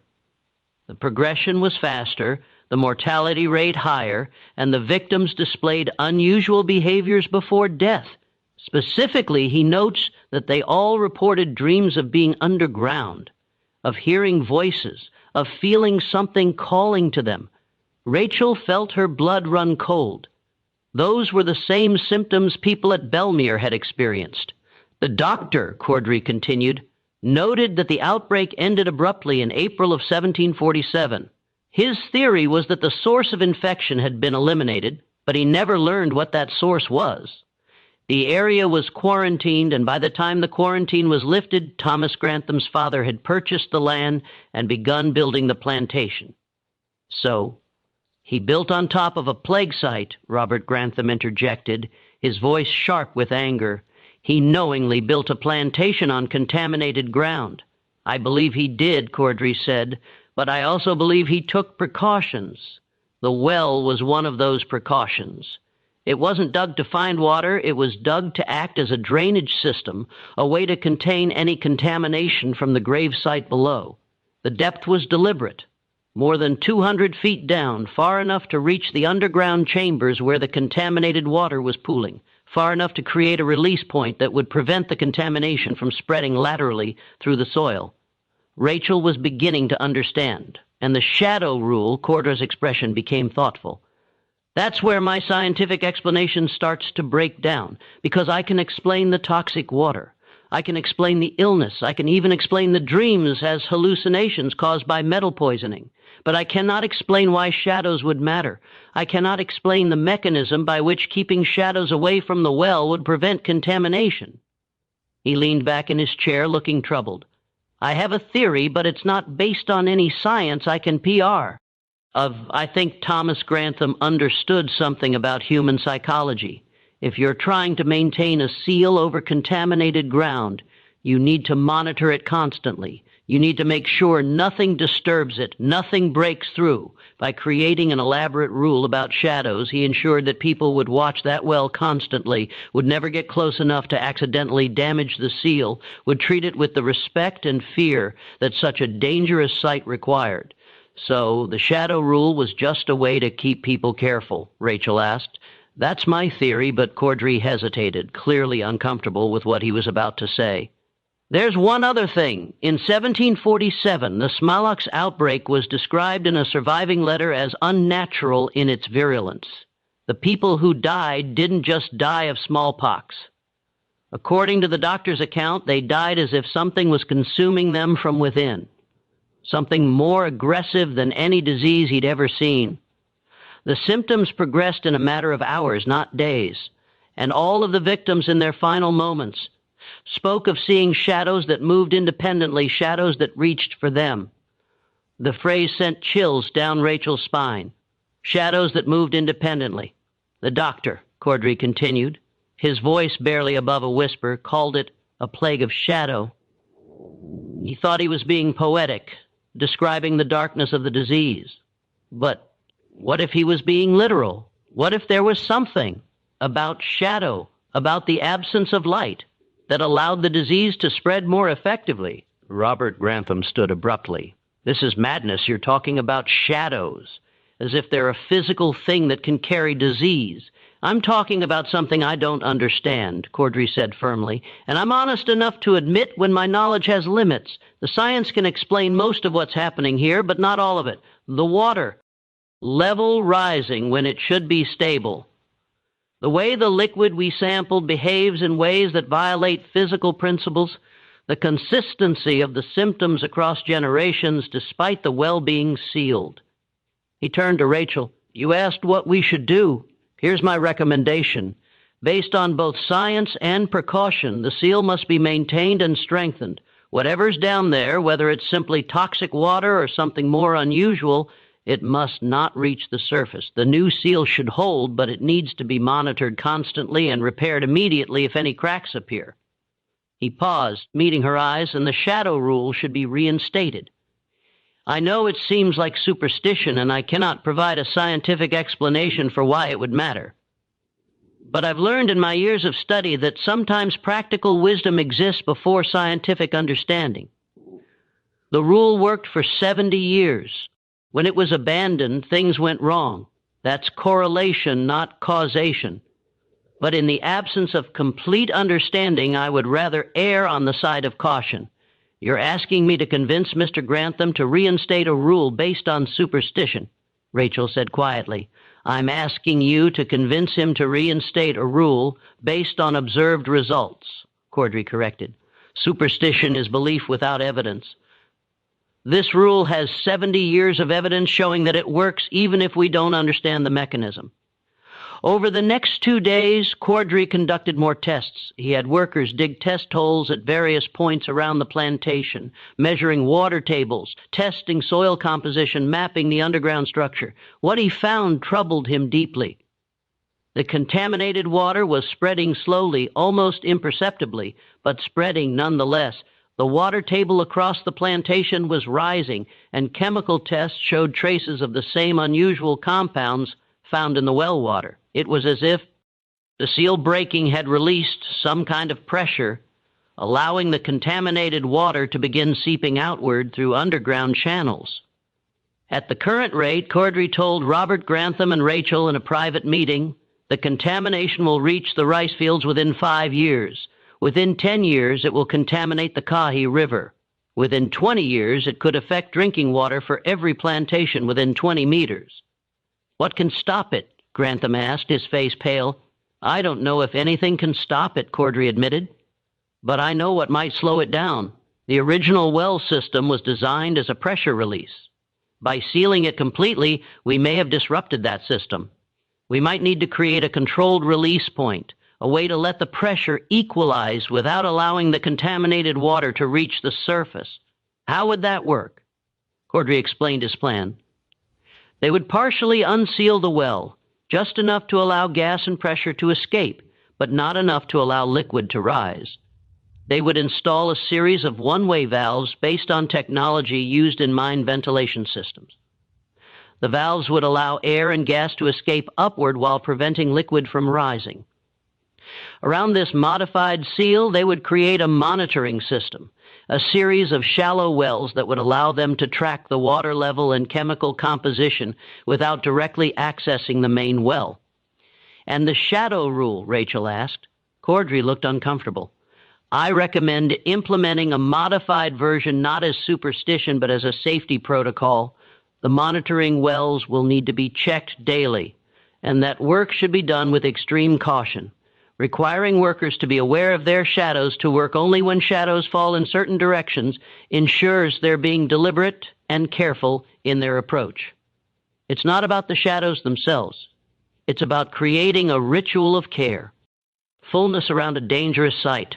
A: The progression was faster, the mortality rate higher, and the victims displayed unusual behaviors before death. Specifically, he notes that they all reported dreams of being underground, of hearing voices, of feeling something calling to them. Rachel felt her blood run cold. Those were the same symptoms people at Belmere had experienced. The doctor, Cordry continued, noted that the outbreak ended abruptly in April of 1747. His theory was that the source of infection had been eliminated, but he never learned what that source was. The area was quarantined, and by the time the quarantine was lifted, Thomas Grantham's father had purchased the land and begun building the plantation. So, he built on top of a plague site, Robert Grantham interjected, his voice sharp with anger. He knowingly built a plantation on contaminated ground. I believe he did, Cordry said, but I also believe he took precautions. The well was one of those precautions. It wasn't dug to find water, it was dug to act as a drainage system, a way to contain any contamination from the grave site below. The depth was deliberate. More than 200 feet down, far enough to reach the underground chambers where the contaminated water was pooling, far enough to create a release point that would prevent the contamination from spreading laterally through the soil. Rachel was beginning to understand, and the shadow rule, Cordra's expression, became thoughtful. That's where my scientific explanation starts to break down, because I can explain the toxic water. I can explain the illness. I can even explain the dreams as hallucinations caused by metal poisoning. But I cannot explain why shadows would matter. I cannot explain the mechanism by which keeping shadows away from the well would prevent contamination. He leaned back in his chair, looking troubled. I have a theory, but it's not based on any science I can PR. I think Thomas Grantham understood something about human psychology. If you're trying to maintain a seal over contaminated ground, you need to monitor it constantly. You need to make sure nothing disturbs it, nothing breaks through. By creating an elaborate rule about shadows, he ensured that people would watch that well constantly, would never get close enough to accidentally damage the seal, would treat it with the respect and fear that such a dangerous site required. So the shadow rule was just a way to keep people careful, Rachel asked. That's my theory, but Cordry hesitated, clearly uncomfortable with what he was about to say. There's one other thing. In 1747, the smallpox outbreak was described in a surviving letter as unnatural in its virulence. The people who died didn't just die of smallpox. According to the doctor's account, they died as if something was consuming them from within, something more aggressive than any disease he'd ever seen. The symptoms progressed in a matter of hours, not days, and all of the victims in their final moments spoke of seeing shadows that moved independently, shadows that reached for them. The phrase sent chills down Rachel's spine. Shadows that moved independently. The doctor, Cordry continued, his voice barely above a whisper, called it a plague of shadow. He thought he was being poetic, describing the darkness of the disease. But what if he was being literal? What if there was something about shadow, about the absence of light, that allowed the disease to spread more effectively? Robert Grantham stood abruptly. This is madness. You're talking about shadows, as if they're a physical thing that can carry disease. I'm talking about something I don't understand, Cordry said firmly, and I'm honest enough to admit when my knowledge has limits. The science can explain most of what's happening here, but not all of it. The water, level rising when it should be stable. The way the liquid we sampled behaves in ways that violate physical principles, the consistency of the symptoms across generations despite the well being sealed. He turned to Rachel. You asked what we should do. Here's my recommendation. Based on both science and precaution, the seal must be maintained and strengthened. Whatever's down there, whether it's simply toxic water or something more unusual, it must not reach the surface. The new seal should hold, but it needs to be monitored constantly and repaired immediately if any cracks appear. He paused, meeting her eyes, and the shadow rule should be reinstated. I know it seems like superstition, and I cannot provide a scientific explanation for why it would matter. But I've learned in my years of study that sometimes practical wisdom exists before scientific understanding. The rule worked for 70 years. When it was abandoned, things went wrong. That's correlation, not causation. But in the absence of complete understanding, I would rather err on the side of caution. You're asking me to convince Mr. Grantham to reinstate a rule based on superstition, Rachel said quietly. I'm asking you to convince him to reinstate a rule based on observed results, Cordry corrected. Superstition is belief without evidence. This rule has 70 years of evidence showing that it works even if we don't understand the mechanism. Over the next 2 days, Cordry conducted more tests. He had workers dig test holes at various points around the plantation, measuring water tables, testing soil composition, mapping the underground structure. What he found troubled him deeply. The contaminated water was spreading slowly, almost imperceptibly, but spreading nonetheless. The water table across the plantation was rising, and chemical tests showed traces of the same unusual compounds found in the well water. It was as if the seal breaking had released some kind of pressure, allowing the contaminated water to begin seeping outward through underground channels. At the current rate, Cordry told Robert Grantham and Rachel in a private meeting, the contamination will reach the rice fields within 5 years. Within 10 years, it will contaminate the Kahi River. Within 20 years, it could affect drinking water for every plantation within 20 meters. What can stop it? Grantham asked, his face pale. I don't know if anything can stop it, Cordry admitted. But I know what might slow it down. The original well system was designed as a pressure release. By sealing it completely, we may have disrupted that system. We might need to create a controlled release point, a way to let the pressure equalize without allowing the contaminated water to reach the surface. How would that work? Cordray explained his plan. They would partially unseal the well, just enough to allow gas and pressure to escape, but not enough to allow liquid to rise. They would install a series of one-way valves based on technology used in mine ventilation systems. The valves would allow air and gas to escape upward while preventing liquid from rising. Around this modified seal, they would create a monitoring system, a series of shallow wells that would allow them to track the water level and chemical composition without directly accessing the main well. And the shadow rule, Rachel asked. Cordray looked uncomfortable. I recommend implementing a modified version not as superstition but as a safety protocol. The monitoring wells will need to be checked daily, and that work should be done with extreme caution, requiring workers to be aware of their shadows, to work only when shadows fall in certain directions, ensures they're being deliberate and careful in their approach. It's not about the shadows themselves. It's about creating a ritual of care, fullness around a dangerous site.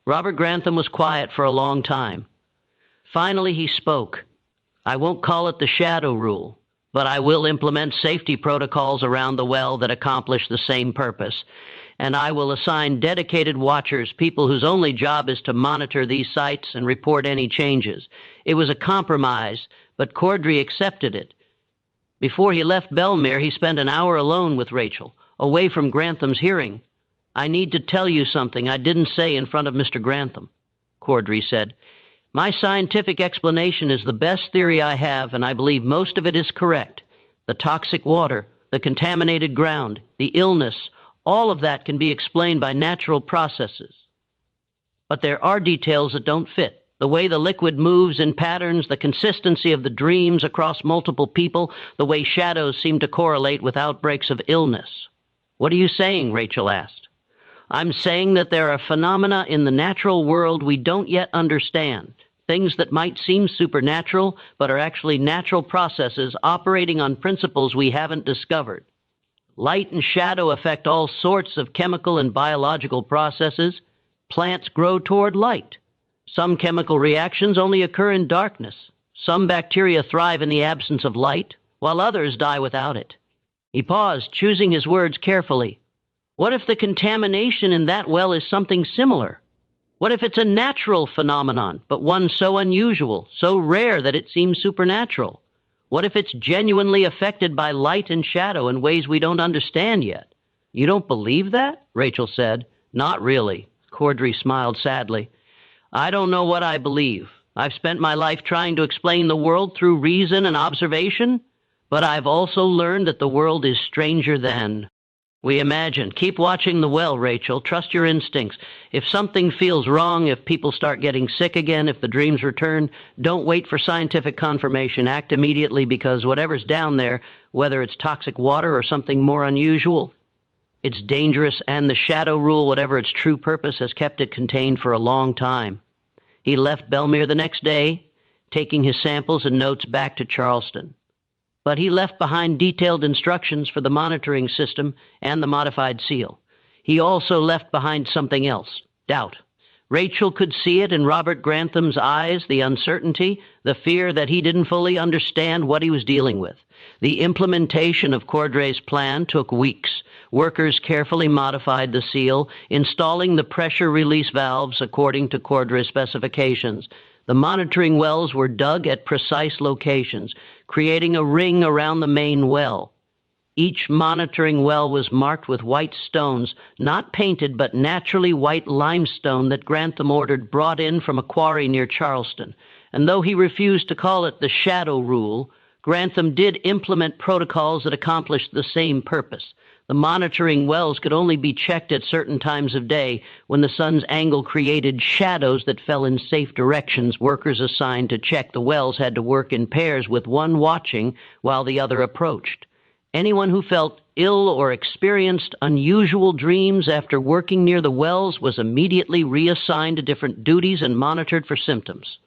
A: Robert Grantham was quiet for a long time. Finally, he spoke. I won't call it the shadow rule, but I will implement safety protocols around the well that accomplish the same purpose. And I will assign dedicated watchers, people whose only job is to monitor these sites and report any changes. It was a compromise, but Cordray accepted it. Before he left Belmere, he spent an hour alone with Rachel, away from Grantham's hearing. I need to tell you something I didn't say in front of Mr. Grantham, Cordray said. My scientific explanation is the best theory I have, and I believe most of it is correct. The toxic water, the contaminated ground, the illness, all of that can be explained by natural processes. But there are details that don't fit. The way the liquid moves in patterns, the consistency of the dreams across multiple people, the way shadows seem to correlate with outbreaks of illness. What are you saying? Rachel asked. I'm saying that there are phenomena in the natural world we don't yet understand, things that might seem supernatural, but are actually natural processes operating on principles we haven't discovered. Light and shadow affect all sorts of chemical and biological processes. Plants grow toward light. Some chemical reactions only occur in darkness. Some bacteria thrive in the absence of light, while others die without it. He paused, choosing his words carefully. What if the contamination in that well is something similar? What if it's a natural phenomenon, but one so unusual, so rare that it seems supernatural? What if it's genuinely affected by light and shadow in ways we don't understand yet? You don't believe that? Rachel said. Not really. Cordray smiled sadly. I don't know what I believe. I've spent my life trying to explain the world through reason and observation, but I've also learned that the world is stranger than we imagine. Keep watching the well, Rachel. Trust your instincts. If something feels wrong, if people start getting sick again, if the dreams return, don't wait for scientific confirmation. Act immediately, because whatever's down there, whether it's toxic water or something more unusual, it's dangerous, and the shadow rule, whatever its true purpose, has kept it contained for a long time. He left Belmere the next day, taking his samples and notes back to Charleston. But he left behind detailed instructions for the monitoring system and the modified seal. He also left behind something else, doubt. Rachel could see it in Robert Grantham's eyes, the uncertainty, the fear that he didn't fully understand what he was dealing with. The implementation of Cordray's plan took weeks. Workers carefully modified the seal, installing the pressure release valves according to Cordray's specifications. The monitoring wells were dug at precise locations, creating a ring around the main well. Each monitoring well was marked with white stones, not painted but naturally white limestone that Grantham ordered brought in from a quarry near Charleston. And though he refused to call it the shadow rule, Grantham did implement protocols that accomplished the same purpose. The monitoring wells could only be checked at certain times of day when the sun's angle created shadows that fell in safe directions. Workers assigned to check the wells had to work in pairs, with one watching while the other approached. Anyone who felt ill or experienced unusual dreams after working near the wells was immediately reassigned to different duties and monitored for symptoms.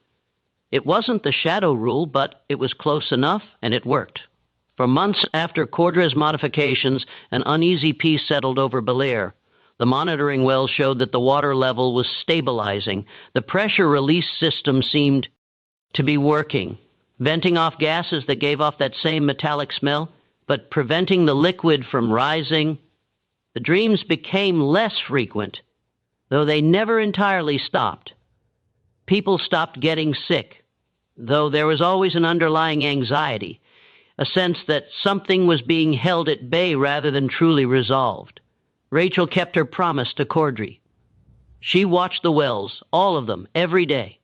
A: It wasn't the shadow rule, but it was close enough, and it worked. For months after Cordra's modifications, an uneasy peace settled over Belair. The monitoring well showed that the water level was stabilizing. The pressure release system seemed to be working, venting off gases that gave off that same metallic smell, but preventing the liquid from rising. The dreams became less frequent, though they never entirely stopped. People stopped getting sick, though there was always an underlying anxiety, a sense that something was being held at bay rather than truly resolved. Rachel kept her promise to Cordry. She watched the wells, all of them, every day.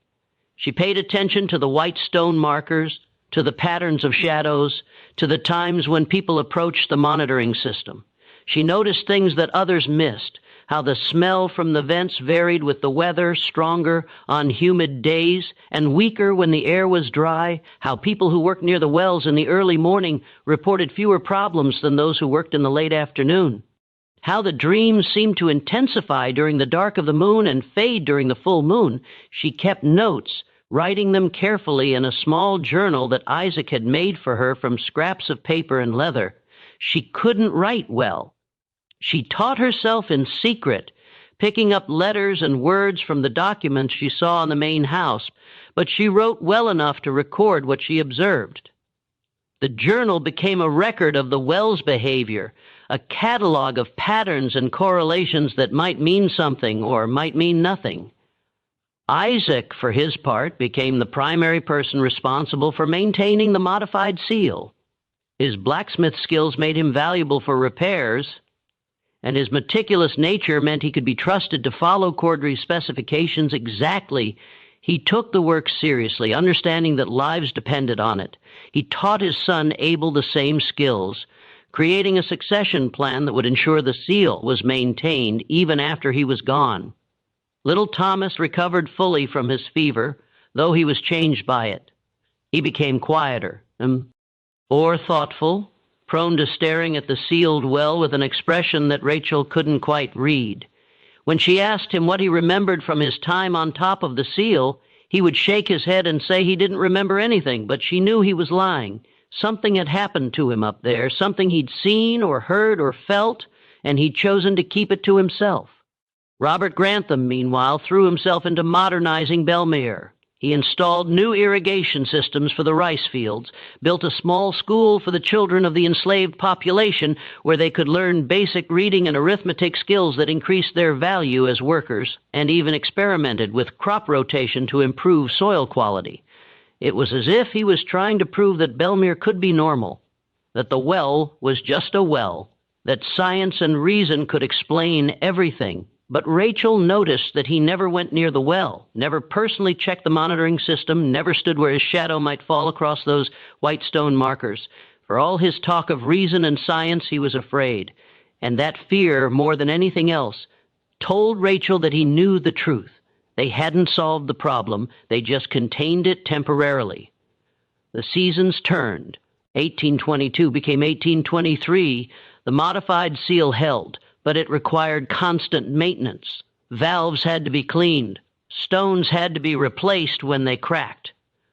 A: She paid attention to the white stone markers, to the patterns of shadows, to the times when people approached the monitoring system. She noticed things that others missed, how the smell from the vents varied with the weather, stronger on humid days and weaker when the air was dry, how people who worked near the wells in the early morning reported fewer problems than those who worked in the late afternoon, how the dreams seemed to intensify during the dark of the moon and fade during the full moon. She kept notes, writing them carefully in a small journal that Isaac had made for her from scraps of paper and leather. She couldn't write well. She taught herself in secret, picking up letters and words from the documents she saw in the main house, but she wrote well enough to record what she observed. The journal became a record of the well's behavior, a catalog of patterns and correlations that might mean something or might mean nothing. Isaac, for his part, became the primary person responsible for maintaining the modified seal. His blacksmith skills made him valuable for repairs, and his meticulous nature meant he could be trusted to follow Cordry's specifications exactly. He took the work seriously, understanding that lives depended on it. He taught his son Abel the same skills, creating a succession plan that would ensure the seal was maintained even after he was gone. Little Thomas recovered fully from his fever, though he was changed by it. He became quieter, or thoughtful, prone to staring at the sealed well with an expression that Rachel couldn't quite read. When she asked him what he remembered from his time on top of the seal, he would shake his head and say he didn't remember anything, but she knew he was lying. Something had happened to him up there, something he'd seen or heard or felt, and he'd chosen to keep it to himself. Robert Grantham, meanwhile, threw himself into modernizing Belmere. He installed new irrigation systems for the rice fields, built a small school for the children of the enslaved population where they could learn basic reading and arithmetic skills that increased their value as workers, and even experimented with crop rotation to improve soil quality. It was as if he was trying to prove that Belmere could be normal, that the well was just a well, that science and reason could explain everything. But Rachel noticed that he never went near the well, never personally checked the monitoring system, never stood where his shadow might fall across those white stone markers. For all his talk of reason and science, he was afraid. And that fear, more than anything else, told Rachel that he knew the truth. They hadn't solved the problem, they just contained it temporarily. The seasons turned. 1822 became 1823. The modified seal held, but it required constant maintenance. Valves had to be cleaned. Stones had to be replaced when they cracked.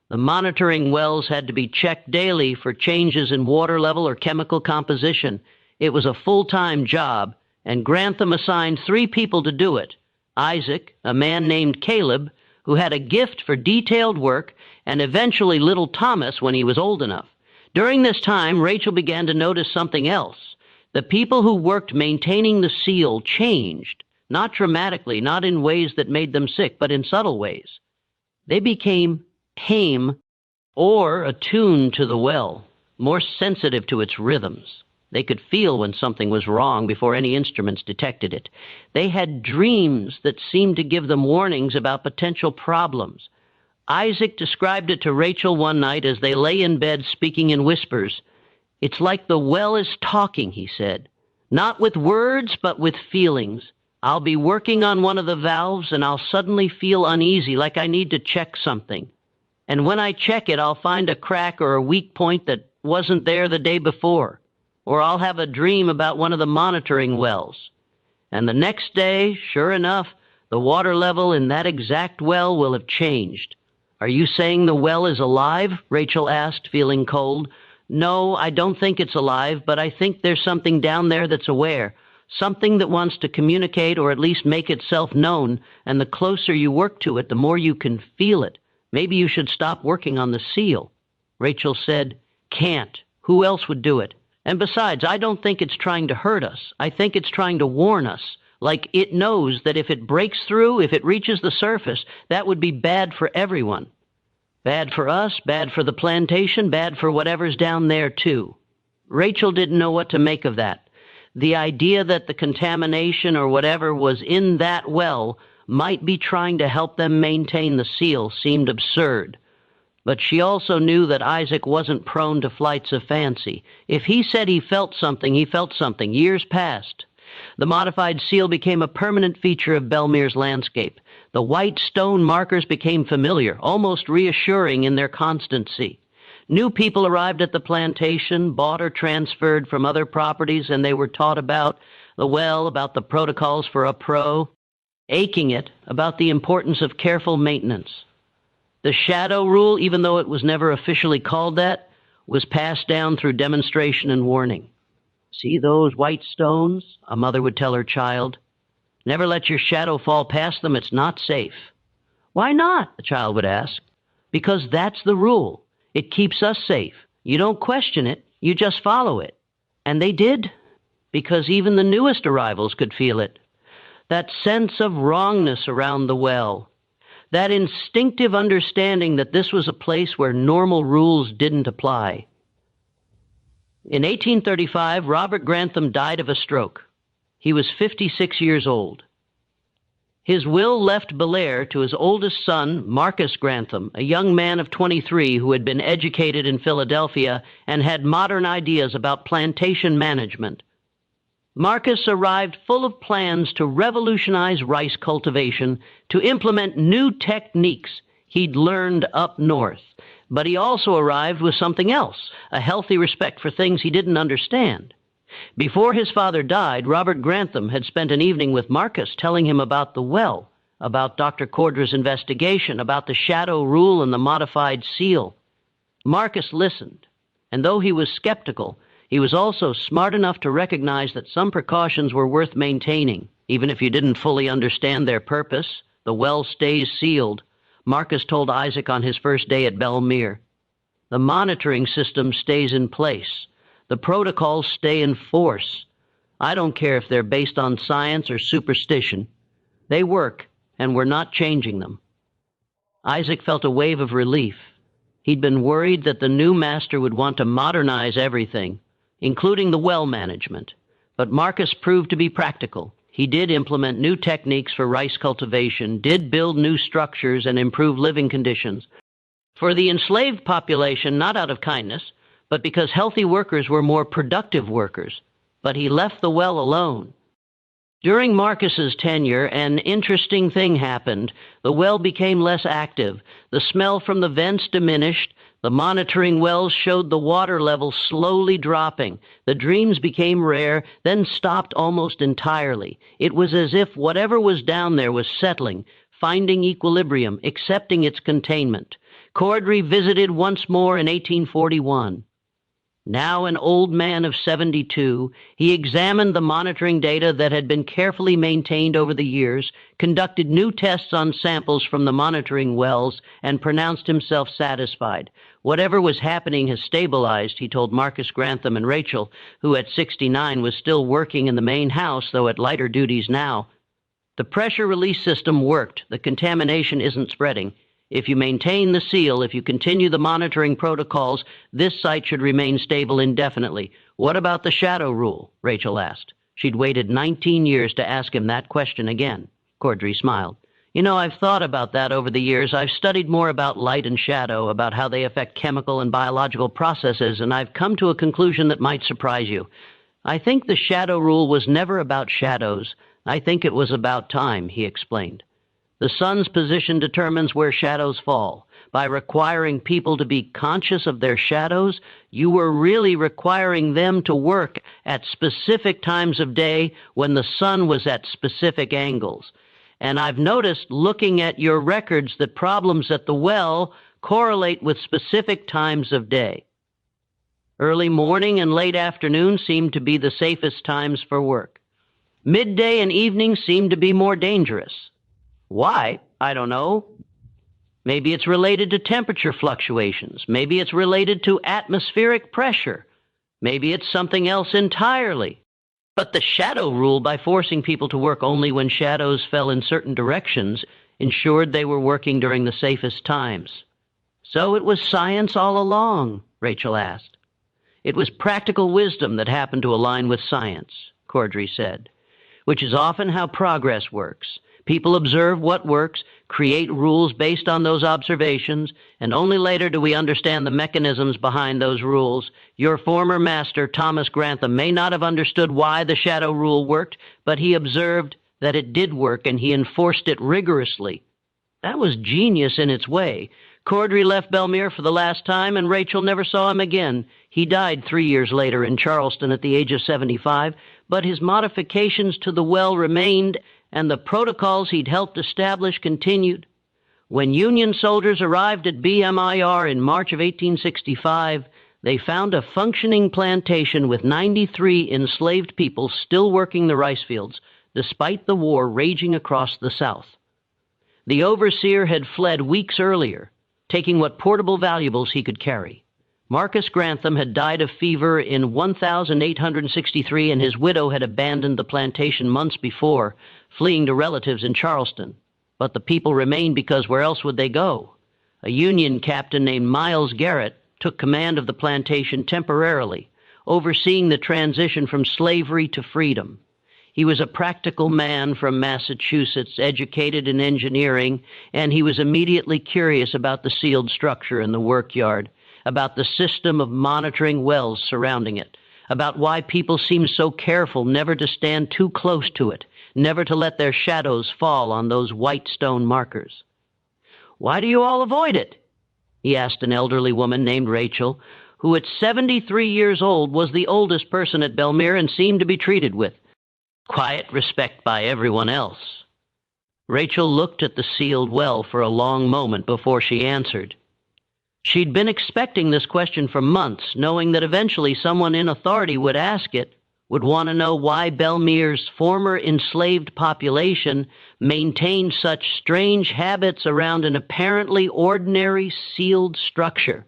A: The monitoring wells had to be checked daily for changes in water level or chemical composition. It was a full-time job, and Grantham assigned 3 people to do it. Isaac, a man named Caleb, who had a gift for detailed work, and eventually little Thomas when he was old enough. During this time, Rachel began to notice something else. The people who worked maintaining the seal changed, not dramatically, not in ways that made them sick, but in subtle ways. They became tame or attuned to the well, more sensitive to its rhythms. They could feel when something was wrong before any instruments detected it. They had dreams that seemed to give them warnings about potential problems. Isaac described it to Rachel one night as they lay in bed speaking in whispers. "It's like the well is talking," he said. "Not with words, but with feelings. I'll be working on one of the valves, and I'll suddenly feel uneasy, like I need to check something. And when I check it, I'll find a crack or a weak point that wasn't there the day before. or I'll have a dream about one of the monitoring wells. And the next day, sure enough, the water level in that exact well will have changed. Are you saying the well is alive? Rachel asked, feeling cold. No, I don't think it's alive, but I think there's something down there that's aware, something that wants to communicate or at least make itself known, and the closer you work to it, the more you can feel it. Maybe you should stop working on the seal. Rachel said, Can't. Who else would do it? And besides, I don't think it's trying to hurt us. I think it's trying to warn us. Like it knows that if it breaks through, if it reaches the surface, that would be bad for everyone. Bad for us, bad for the plantation, bad for whatever's down there too. Rachel didn't know what to make of that. The idea that the contamination or whatever was in that well might be trying to help them maintain the seal seemed absurd. But she also knew that Isaac wasn't prone to flights of fancy. If he said he felt something, he felt something. Years passed. The modified seal became a permanent feature of Belmere's landscape. The white stone markers became familiar, almost reassuring in their constancy. New people arrived at the plantation, bought or transferred from other properties, and they were taught about the well, about the protocols for a pro, aching it, about the importance of careful maintenance. The shadow rule, even though it was never officially called that, was passed down through demonstration and warning. See those white stones? A mother would tell her child. Never let your shadow fall past them. It's not safe. Why not? The child would ask. Because that's the rule. It keeps us safe. You don't question it. You just follow it. And they did, because even the newest arrivals could feel it. That sense of wrongness around the well. That instinctive understanding that this was a place where normal rules didn't apply. In 1835, Robert Grantham died of a stroke. He was 56 years old. His will left Belair to his oldest son, Marcus Grantham, a young man of 23 who had been educated in Philadelphia and had modern ideas about plantation management. Marcus arrived full of plans to revolutionize rice cultivation, to implement new techniques he'd learned up north. But he also arrived with something else, a healthy respect for things he didn't understand. Before his father died, Robert Grantham had spent an evening with Marcus telling him about the well, about Dr. Cordra's investigation, about the shadow rule and the modified seal. Marcus listened, and though he was skeptical, he was also smart enough to recognize that some precautions were worth maintaining, even if you didn't fully understand their purpose. The well stays sealed, Marcus told Isaac on his first day at Belmere. The monitoring system stays in place. The protocols stay in force. I don't care if they're based on science or superstition. They work, and we're not changing them. Isaac felt a wave of relief. He'd been worried that the new master would want to modernize everything, including the well management. But Marcus proved to be practical. He did implement new techniques for rice cultivation, did build new structures and improve living conditions. For the enslaved population, not out of kindness, but because healthy workers were more productive workers. But he left the well alone. During Marcus's tenure, an interesting thing happened. The well became less active. The smell from the vents diminished. The monitoring wells showed the water level slowly dropping. The dreams became rare, then stopped almost entirely. It was as if whatever was down there was settling, finding equilibrium, accepting its containment. Cordray visited once more in 1841. Now an old man of 72, he examined the monitoring data that had been carefully maintained over the years, conducted new tests on samples from the monitoring wells, and pronounced himself satisfied. Whatever was happening has stabilized, he told Marcus Grantham and Rachel, who at 69 was still working in the main house, though at lighter duties now. The pressure release system worked. The contamination isn't spreading. If you maintain the seal, if you continue the monitoring protocols, this site should remain stable indefinitely. What about the shadow rule? Rachel asked. She'd waited 19 years to ask him that question again. Cordray smiled. You know, I've thought about that over the years. I've studied more about light and shadow, about how they affect chemical and biological processes, and I've come to a conclusion that might surprise you. I think the shadow rule was never about shadows. I think it was about time, he explained. The sun's position determines where shadows fall. By requiring people to be conscious of their shadows, you were really requiring them to work at specific times of day when the sun was at specific angles. And I've noticed, looking at your records, that problems at the well correlate with specific times of day. Early morning and late afternoon seem to be the safest times for work. Midday and evening seem to be more dangerous. Why? I don't know. Maybe it's related to temperature fluctuations. Maybe it's related to atmospheric pressure. Maybe it's something else entirely. But the shadow rule, by forcing people to work only when shadows fell in certain directions, ensured they were working during the safest times. So it was science all along, Rachel asked. It was practical wisdom that happened to align with science, Cordry said, which is often how progress works. People observe what works, create rules based on those observations, and only later do we understand the mechanisms behind those rules. Your former master, Thomas Grantham, may not have understood why the shadow rule worked, but he observed that it did work, and he enforced it rigorously. That was genius in its way. Cordry left Belmere for the last time, and Rachel never saw him again. He died 3 years later in Charleston at the age of 75, but his modifications to the well remained, and the protocols he'd helped establish continued. When Union soldiers arrived at BMIR in March of 1865, they found a functioning plantation with 93 enslaved people still working the rice fields, despite the war raging across the South. The overseer had fled weeks earlier, taking what portable valuables he could carry. Marcus Grantham had died of fever in 1863, and his widow had abandoned the plantation months before, fleeing to relatives in Charleston. But the people remained because where else would they go? A Union captain named Miles Garrett took command of the plantation temporarily, overseeing the transition from slavery to freedom. He was a practical man from Massachusetts, educated in engineering, and he was immediately curious about the sealed structure in the workyard, about the system of monitoring wells surrounding it, about why people seemed so careful never to stand too close to it, never to let their shadows fall on those white stone markers. "Why do you all avoid it?" he asked an elderly woman named Rachel, who at 73 years old was the oldest person at Belmere and seemed to be treated with quiet respect by everyone else. Rachel looked at the sealed well for a long moment before she answered. She'd been expecting this question for months, knowing that eventually someone in authority would ask it, would want to know why Belmere's former enslaved population maintained such strange habits around an apparently ordinary sealed structure.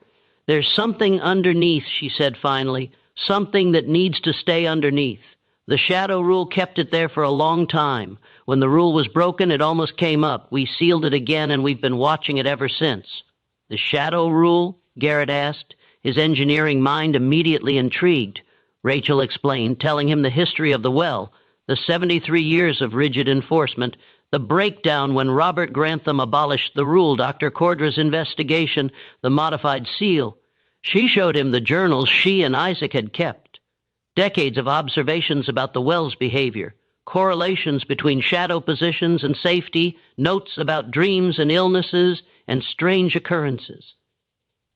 A: "There's something underneath," she said finally, "something that needs to stay underneath. The shadow rule kept it there for a long time. When the rule was broken, it almost came up. We sealed it again, and we've been watching it ever since." "The shadow rule?" Garrett asked, his engineering mind immediately intrigued. Rachel explained, telling him the history of the well, the 73 years of rigid enforcement, the breakdown when Robert Grantham abolished the rule, Dr. Cordry's investigation, the modified seal. She showed him the journals she and Isaac had kept. Decades of observations about the well's behavior, correlations between shadow positions and safety, notes about dreams and illnesses, and strange occurrences.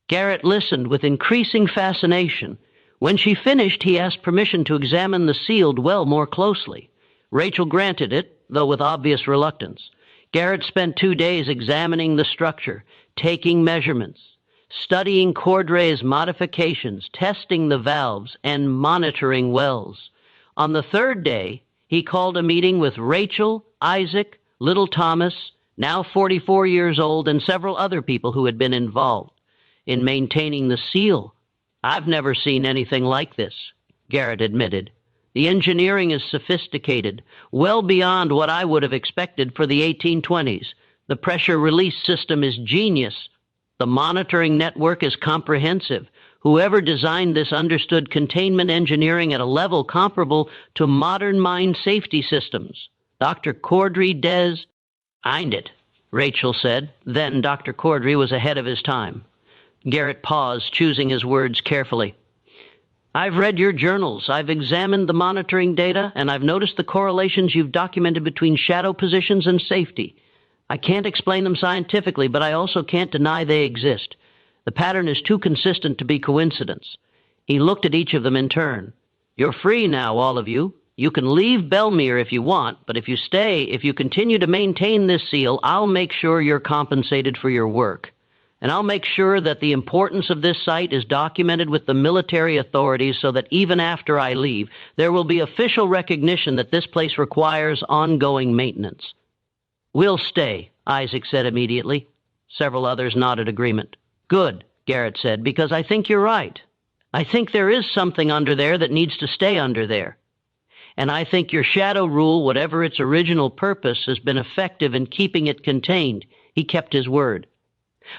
A: Garrett listened with increasing fascination. When she finished, he asked permission to examine the sealed well more closely. Rachel granted it, though with obvious reluctance. Garrett spent 2 days examining the structure, taking measurements, studying Cordry's modifications, testing the valves, and monitoring wells. On the 3rd day, he called a meeting with Rachel, Isaac, little Thomas, now 44 years old, and several other people who had been involved in maintaining the seal. "I've never seen anything like this," Garrett admitted. "The engineering is sophisticated, well beyond what I would have expected for the 1820s. The pressure release system is genius. The monitoring network is comprehensive. Whoever designed this understood containment engineering at a level comparable to modern mine safety systems. Dr. Cordry Des "Eind it," Rachel said. Then Dr. Cordry was ahead of his time. Garrett paused, choosing his words carefully. "I've read your journals, I've examined the monitoring data, and I've noticed the correlations you've documented between shadow positions and safety. I can't explain them scientifically, but I also can't deny they exist. The pattern is too consistent to be coincidence. He looked at each of them in turn. You're free now, all of you. You can leave Belmere if you want, but if you continue to maintain this seal, I'll make sure you're compensated for your work. And I'll make sure that the importance of this site is documented with the military authorities so that even after I leave, there will be official recognition that this place requires ongoing maintenance. We'll stay, Isaac said immediately. Several others nodded agreement. Good, Garrett said, because I think you're right. I think there is something under there that needs to stay under there. And I think your shadow rule, whatever its original purpose, has been effective in keeping it contained. He kept his word.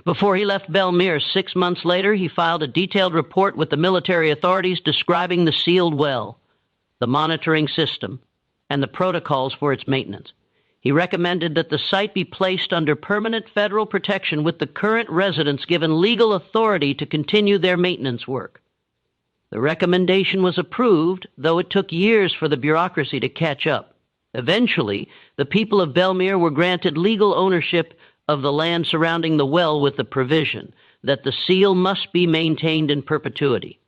A: Before he left Belmere 6 months later, he filed a detailed report with the military authorities describing the sealed well, the monitoring system, and the protocols for its maintenance. He recommended that the site be placed under permanent federal protection with the current residents given legal authority to continue their maintenance work. The recommendation was approved, though it took years for the bureaucracy to catch up. Eventually, the people of Belmere were granted legal ownership of the land surrounding the well with the provision that the seal must be maintained in perpetuity.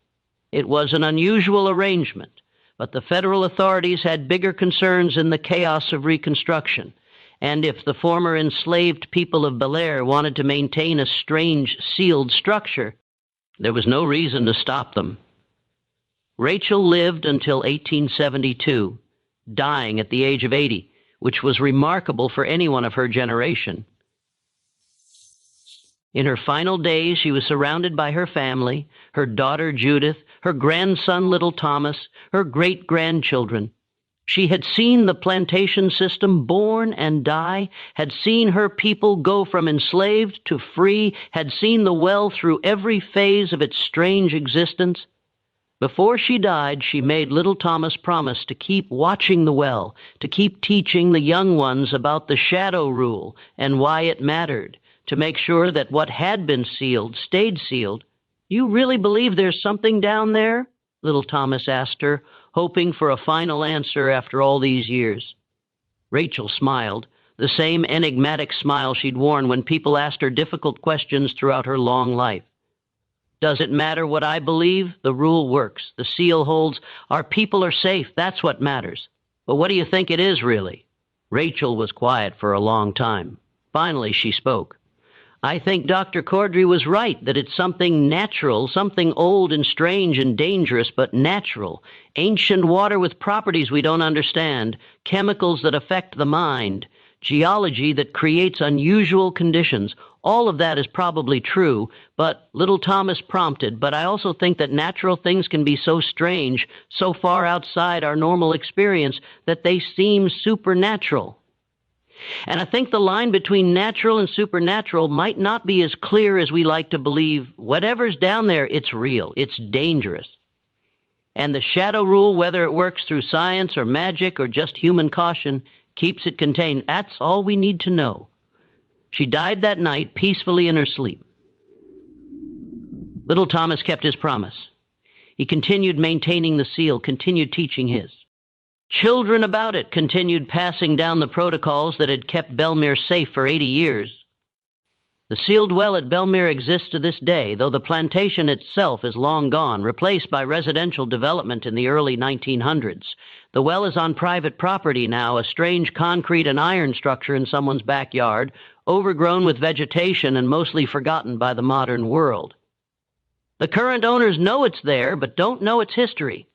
A: It was an unusual arrangement, but the federal authorities had bigger concerns in the chaos of Reconstruction, and if the former enslaved people of Bel Air wanted to maintain a strange sealed structure, there was no reason to stop them. Rachel lived until 1872, dying at the age of 80, which was remarkable for anyone of her generation. In her final days, she was surrounded by her family, her daughter Judith, her grandson Little Thomas, her great-grandchildren. She had seen the plantation system born and die, had seen her people go from enslaved to free, had seen the well through every phase of its strange existence. Before she died, she made Little Thomas promise to keep watching the well, to keep teaching the young ones about the shadow rule and why it mattered, to make sure that what had been sealed stayed sealed. You really believe there's something down there? Little Thomas asked her, hoping for a final answer after all these years. Rachel smiled, the same enigmatic smile she'd worn when people asked her difficult questions throughout her long life. Does it matter what I believe? The rule works. The seal holds. Our people are safe. That's what matters. But what do you think it is, really? Rachel was quiet for a long time. Finally, she spoke. I think Dr. Cordry was right, that it's something natural, something old and strange and dangerous, but natural. Ancient water with properties we don't understand, chemicals that affect the mind, geology that creates unusual conditions. All of that is probably true, but Little Thomas prompted, but I also think that natural things can be so strange, so far outside our normal experience, that they seem supernatural. And I think the line between natural and supernatural might not be as clear as we like to believe. Whatever's down there, it's real, it's dangerous. And the shadow rule, whether it works through science or magic or just human caution, keeps it contained. That's all we need to know. She died that night peacefully in her sleep. Little Thomas kept his promise. He continued maintaining the seal, continued teaching his. Children about it continued passing down the protocols that had kept Belmere safe for 80 years. The sealed well at Belmere exists to this day, though the plantation itself is long gone, replaced by residential development in the early 1900s. The well is on private property now, a strange concrete and iron structure in someone's backyard, overgrown with vegetation and mostly forgotten by the modern world. The current owners know it's there, but don't know its history.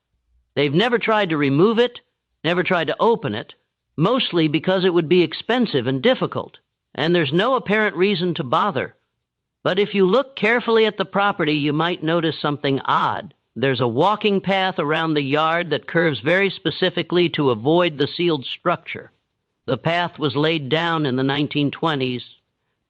A: They've never tried to remove it, never tried to open it, mostly because it would be expensive and difficult, and there's no apparent reason to bother. But if you look carefully at the property, you might notice something odd. There's a walking path around the yard that curves very specifically to avoid the sealed structure. The path was laid down in the 1920s,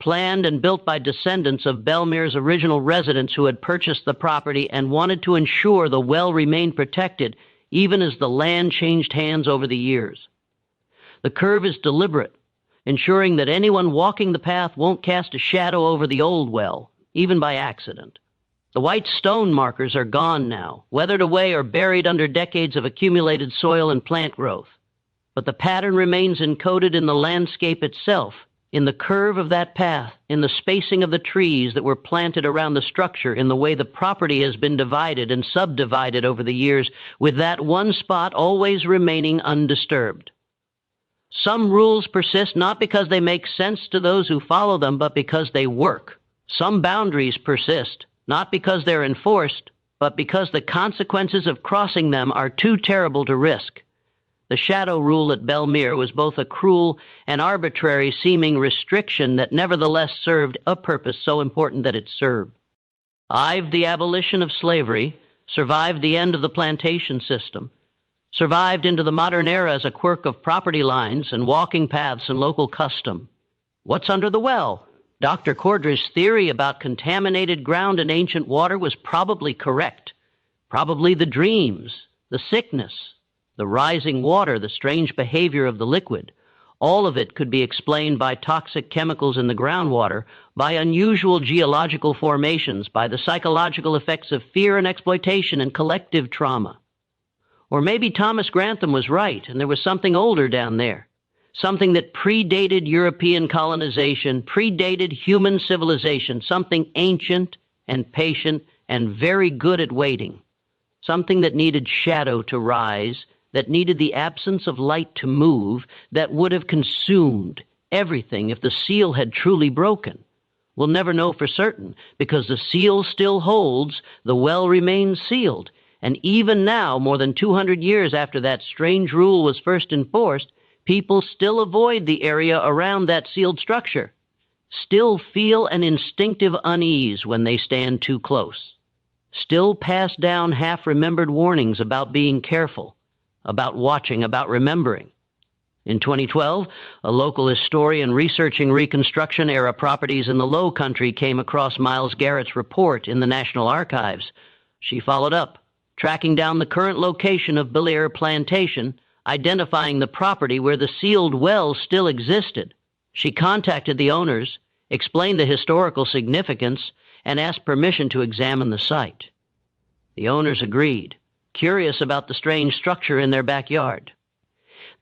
A: planned and built by descendants of Belmere's original residents who had purchased the property and wanted to ensure the well remained protected even as the land changed hands over the years. The curve is deliberate, ensuring that anyone walking the path won't cast a shadow over the old well, even by accident. The white stone markers are gone now, weathered away or buried under decades of accumulated soil and plant growth. But the pattern remains encoded in the landscape itself, in the curve of that path, in the spacing of the trees that were planted around the structure, in the way the property has been divided and subdivided over the years, with that one spot always remaining undisturbed. Some rules persist not because they make sense to those who follow them, but because they work. Some boundaries persist not because they're enforced, but because the consequences of crossing them are too terrible to risk. The shadow rule at Belmere was both a cruel and arbitrary seeming restriction that nevertheless served a purpose so important that it served. Survived the abolition of slavery, survived the end of the plantation system, survived into the modern era as a quirk of property lines and walking paths and local custom. What's under the well? Dr. Cordra's theory about contaminated ground and ancient water was probably correct. Probably the dreams, the sickness, the rising water, the strange behavior of the liquid, all of it could be explained by toxic chemicals in the groundwater, by unusual geological formations, by the psychological effects of fear and exploitation and collective trauma. Or maybe Thomas Grantham was right, and there was something older down there, something that predated European colonization, predated human civilization, something ancient and patient and very good at waiting, something that needed shadow to rise, that needed the absence of light to move, that would have consumed everything if the seal had truly broken. We'll never know for certain, because the seal still holds, the well remains sealed, and even now, more than 200 years after that strange rule was first enforced, people still avoid the area around that sealed structure, still feel an instinctive unease when they stand too close, still pass down half-remembered warnings about being careful, about watching, about remembering. In 2012, a local historian researching Reconstruction-era properties in the Low Country came across Miles Garrett's report in the National Archives. She followed up, tracking down the current location of Belleair Plantation, identifying the property where the sealed well still existed. She contacted the owners, explained the historical significance, and asked permission to examine the site. The owners agreed, curious about the strange structure in their backyard.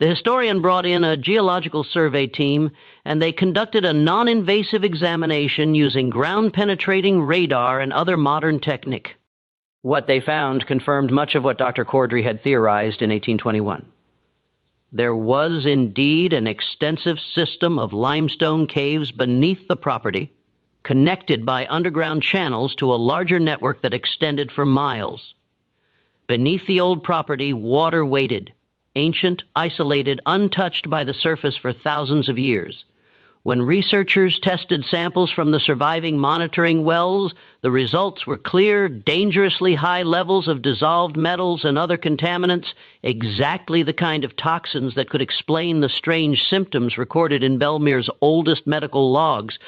A: The historian brought in a geological survey team, and they conducted a non-invasive examination using ground-penetrating radar and other modern technique. What they found confirmed much of what Dr. Cordray had theorized in 1821. There was indeed an extensive system of limestone caves beneath the property, connected by underground channels to a larger network that extended for miles. Beneath the old property, water waited, ancient, isolated, untouched by the surface for thousands of years. When researchers tested samples from the surviving monitoring wells, the results were clear, dangerously high levels of dissolved metals and other contaminants, exactly the kind of toxins that could explain the strange symptoms recorded in Belmere's oldest medical logs.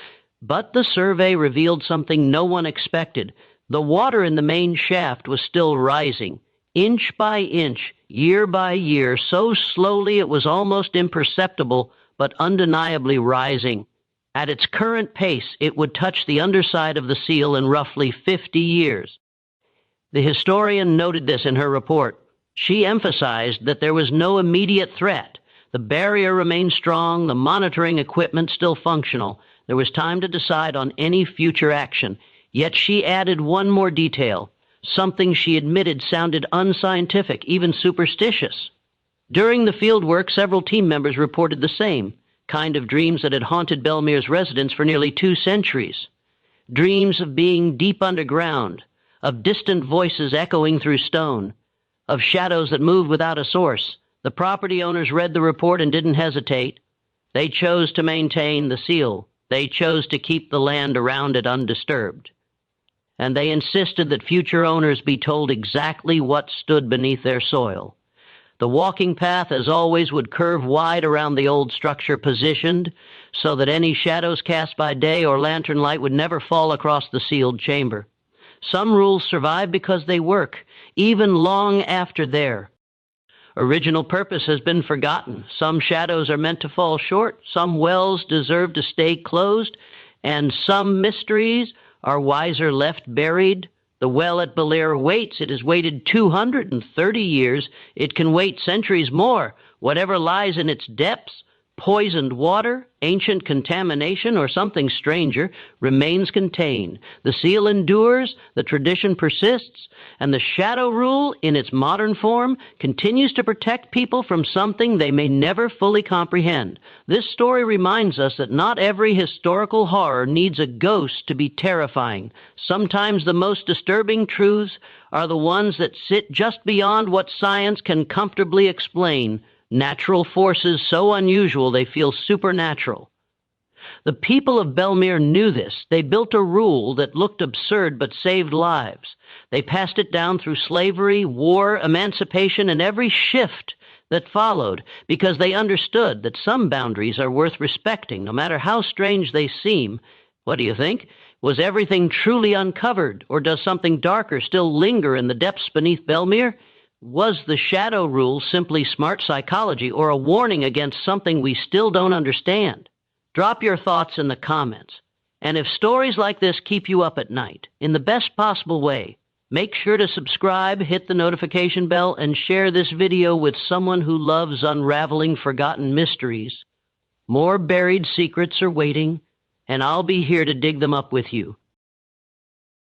A: But the survey revealed something no one expected. The water in the main shaft was still rising, inch by inch, year by year, so slowly it was almost imperceptible, but undeniably rising. At its current pace, it would touch the underside of the seal in roughly 50 years. The historian noted this in her report. She emphasized that there was no immediate threat. The barrier remained strong, the monitoring equipment still functional. There was time to decide on any future action. Yet she added one more detail, something she admitted sounded unscientific, even superstitious. During the field work, several team members reported the same kind of dreams that had haunted Belmere's residents for nearly 2 centuries. Dreams of being deep underground, of distant voices echoing through stone, of shadows that moved without a source. The property owners read the report and didn't hesitate. They chose to maintain the seal. They chose to keep the land around it undisturbed. And they insisted that future owners be told exactly what stood beneath their soil. The walking path, as always, would curve wide around the old structure, positioned so that any shadows cast by day or lantern light would never fall across the sealed chamber. Some rules survive because they work, even long after their original purpose has been forgotten. Some shadows are meant to fall short, some wells deserve to stay closed, and some mysteries are wiser left buried. The well at Belleair waits. It has waited 230 years. It can wait centuries more. Whatever lies in its depths poisoned water, ancient contamination, or something stranger, remains contained. The seal endures, the tradition persists, and the shadow rule, in its modern form, continues to protect people from something they may never fully comprehend. This story reminds us that not every historical horror needs a ghost to be terrifying. Sometimes the most disturbing truths are the ones that sit just beyond what science can comfortably explain. Natural forces so unusual they feel supernatural. The people of Belmere knew this. They built a rule that looked absurd but saved lives. They passed it down through slavery, war, emancipation, and every shift that followed, because they understood that some boundaries are worth respecting, no matter how strange they seem. What do you think? Was everything truly uncovered, or does something darker still linger in the depths beneath Belmere? Was the shadow rule simply smart psychology, or a warning against something we still don't understand? Drop your thoughts in the comments. And if stories like this keep you up at night, in the best possible way, make sure to subscribe, hit the notification bell, and share this video with someone who loves unraveling forgotten mysteries. More buried secrets are waiting, and I'll be here to dig them up with you.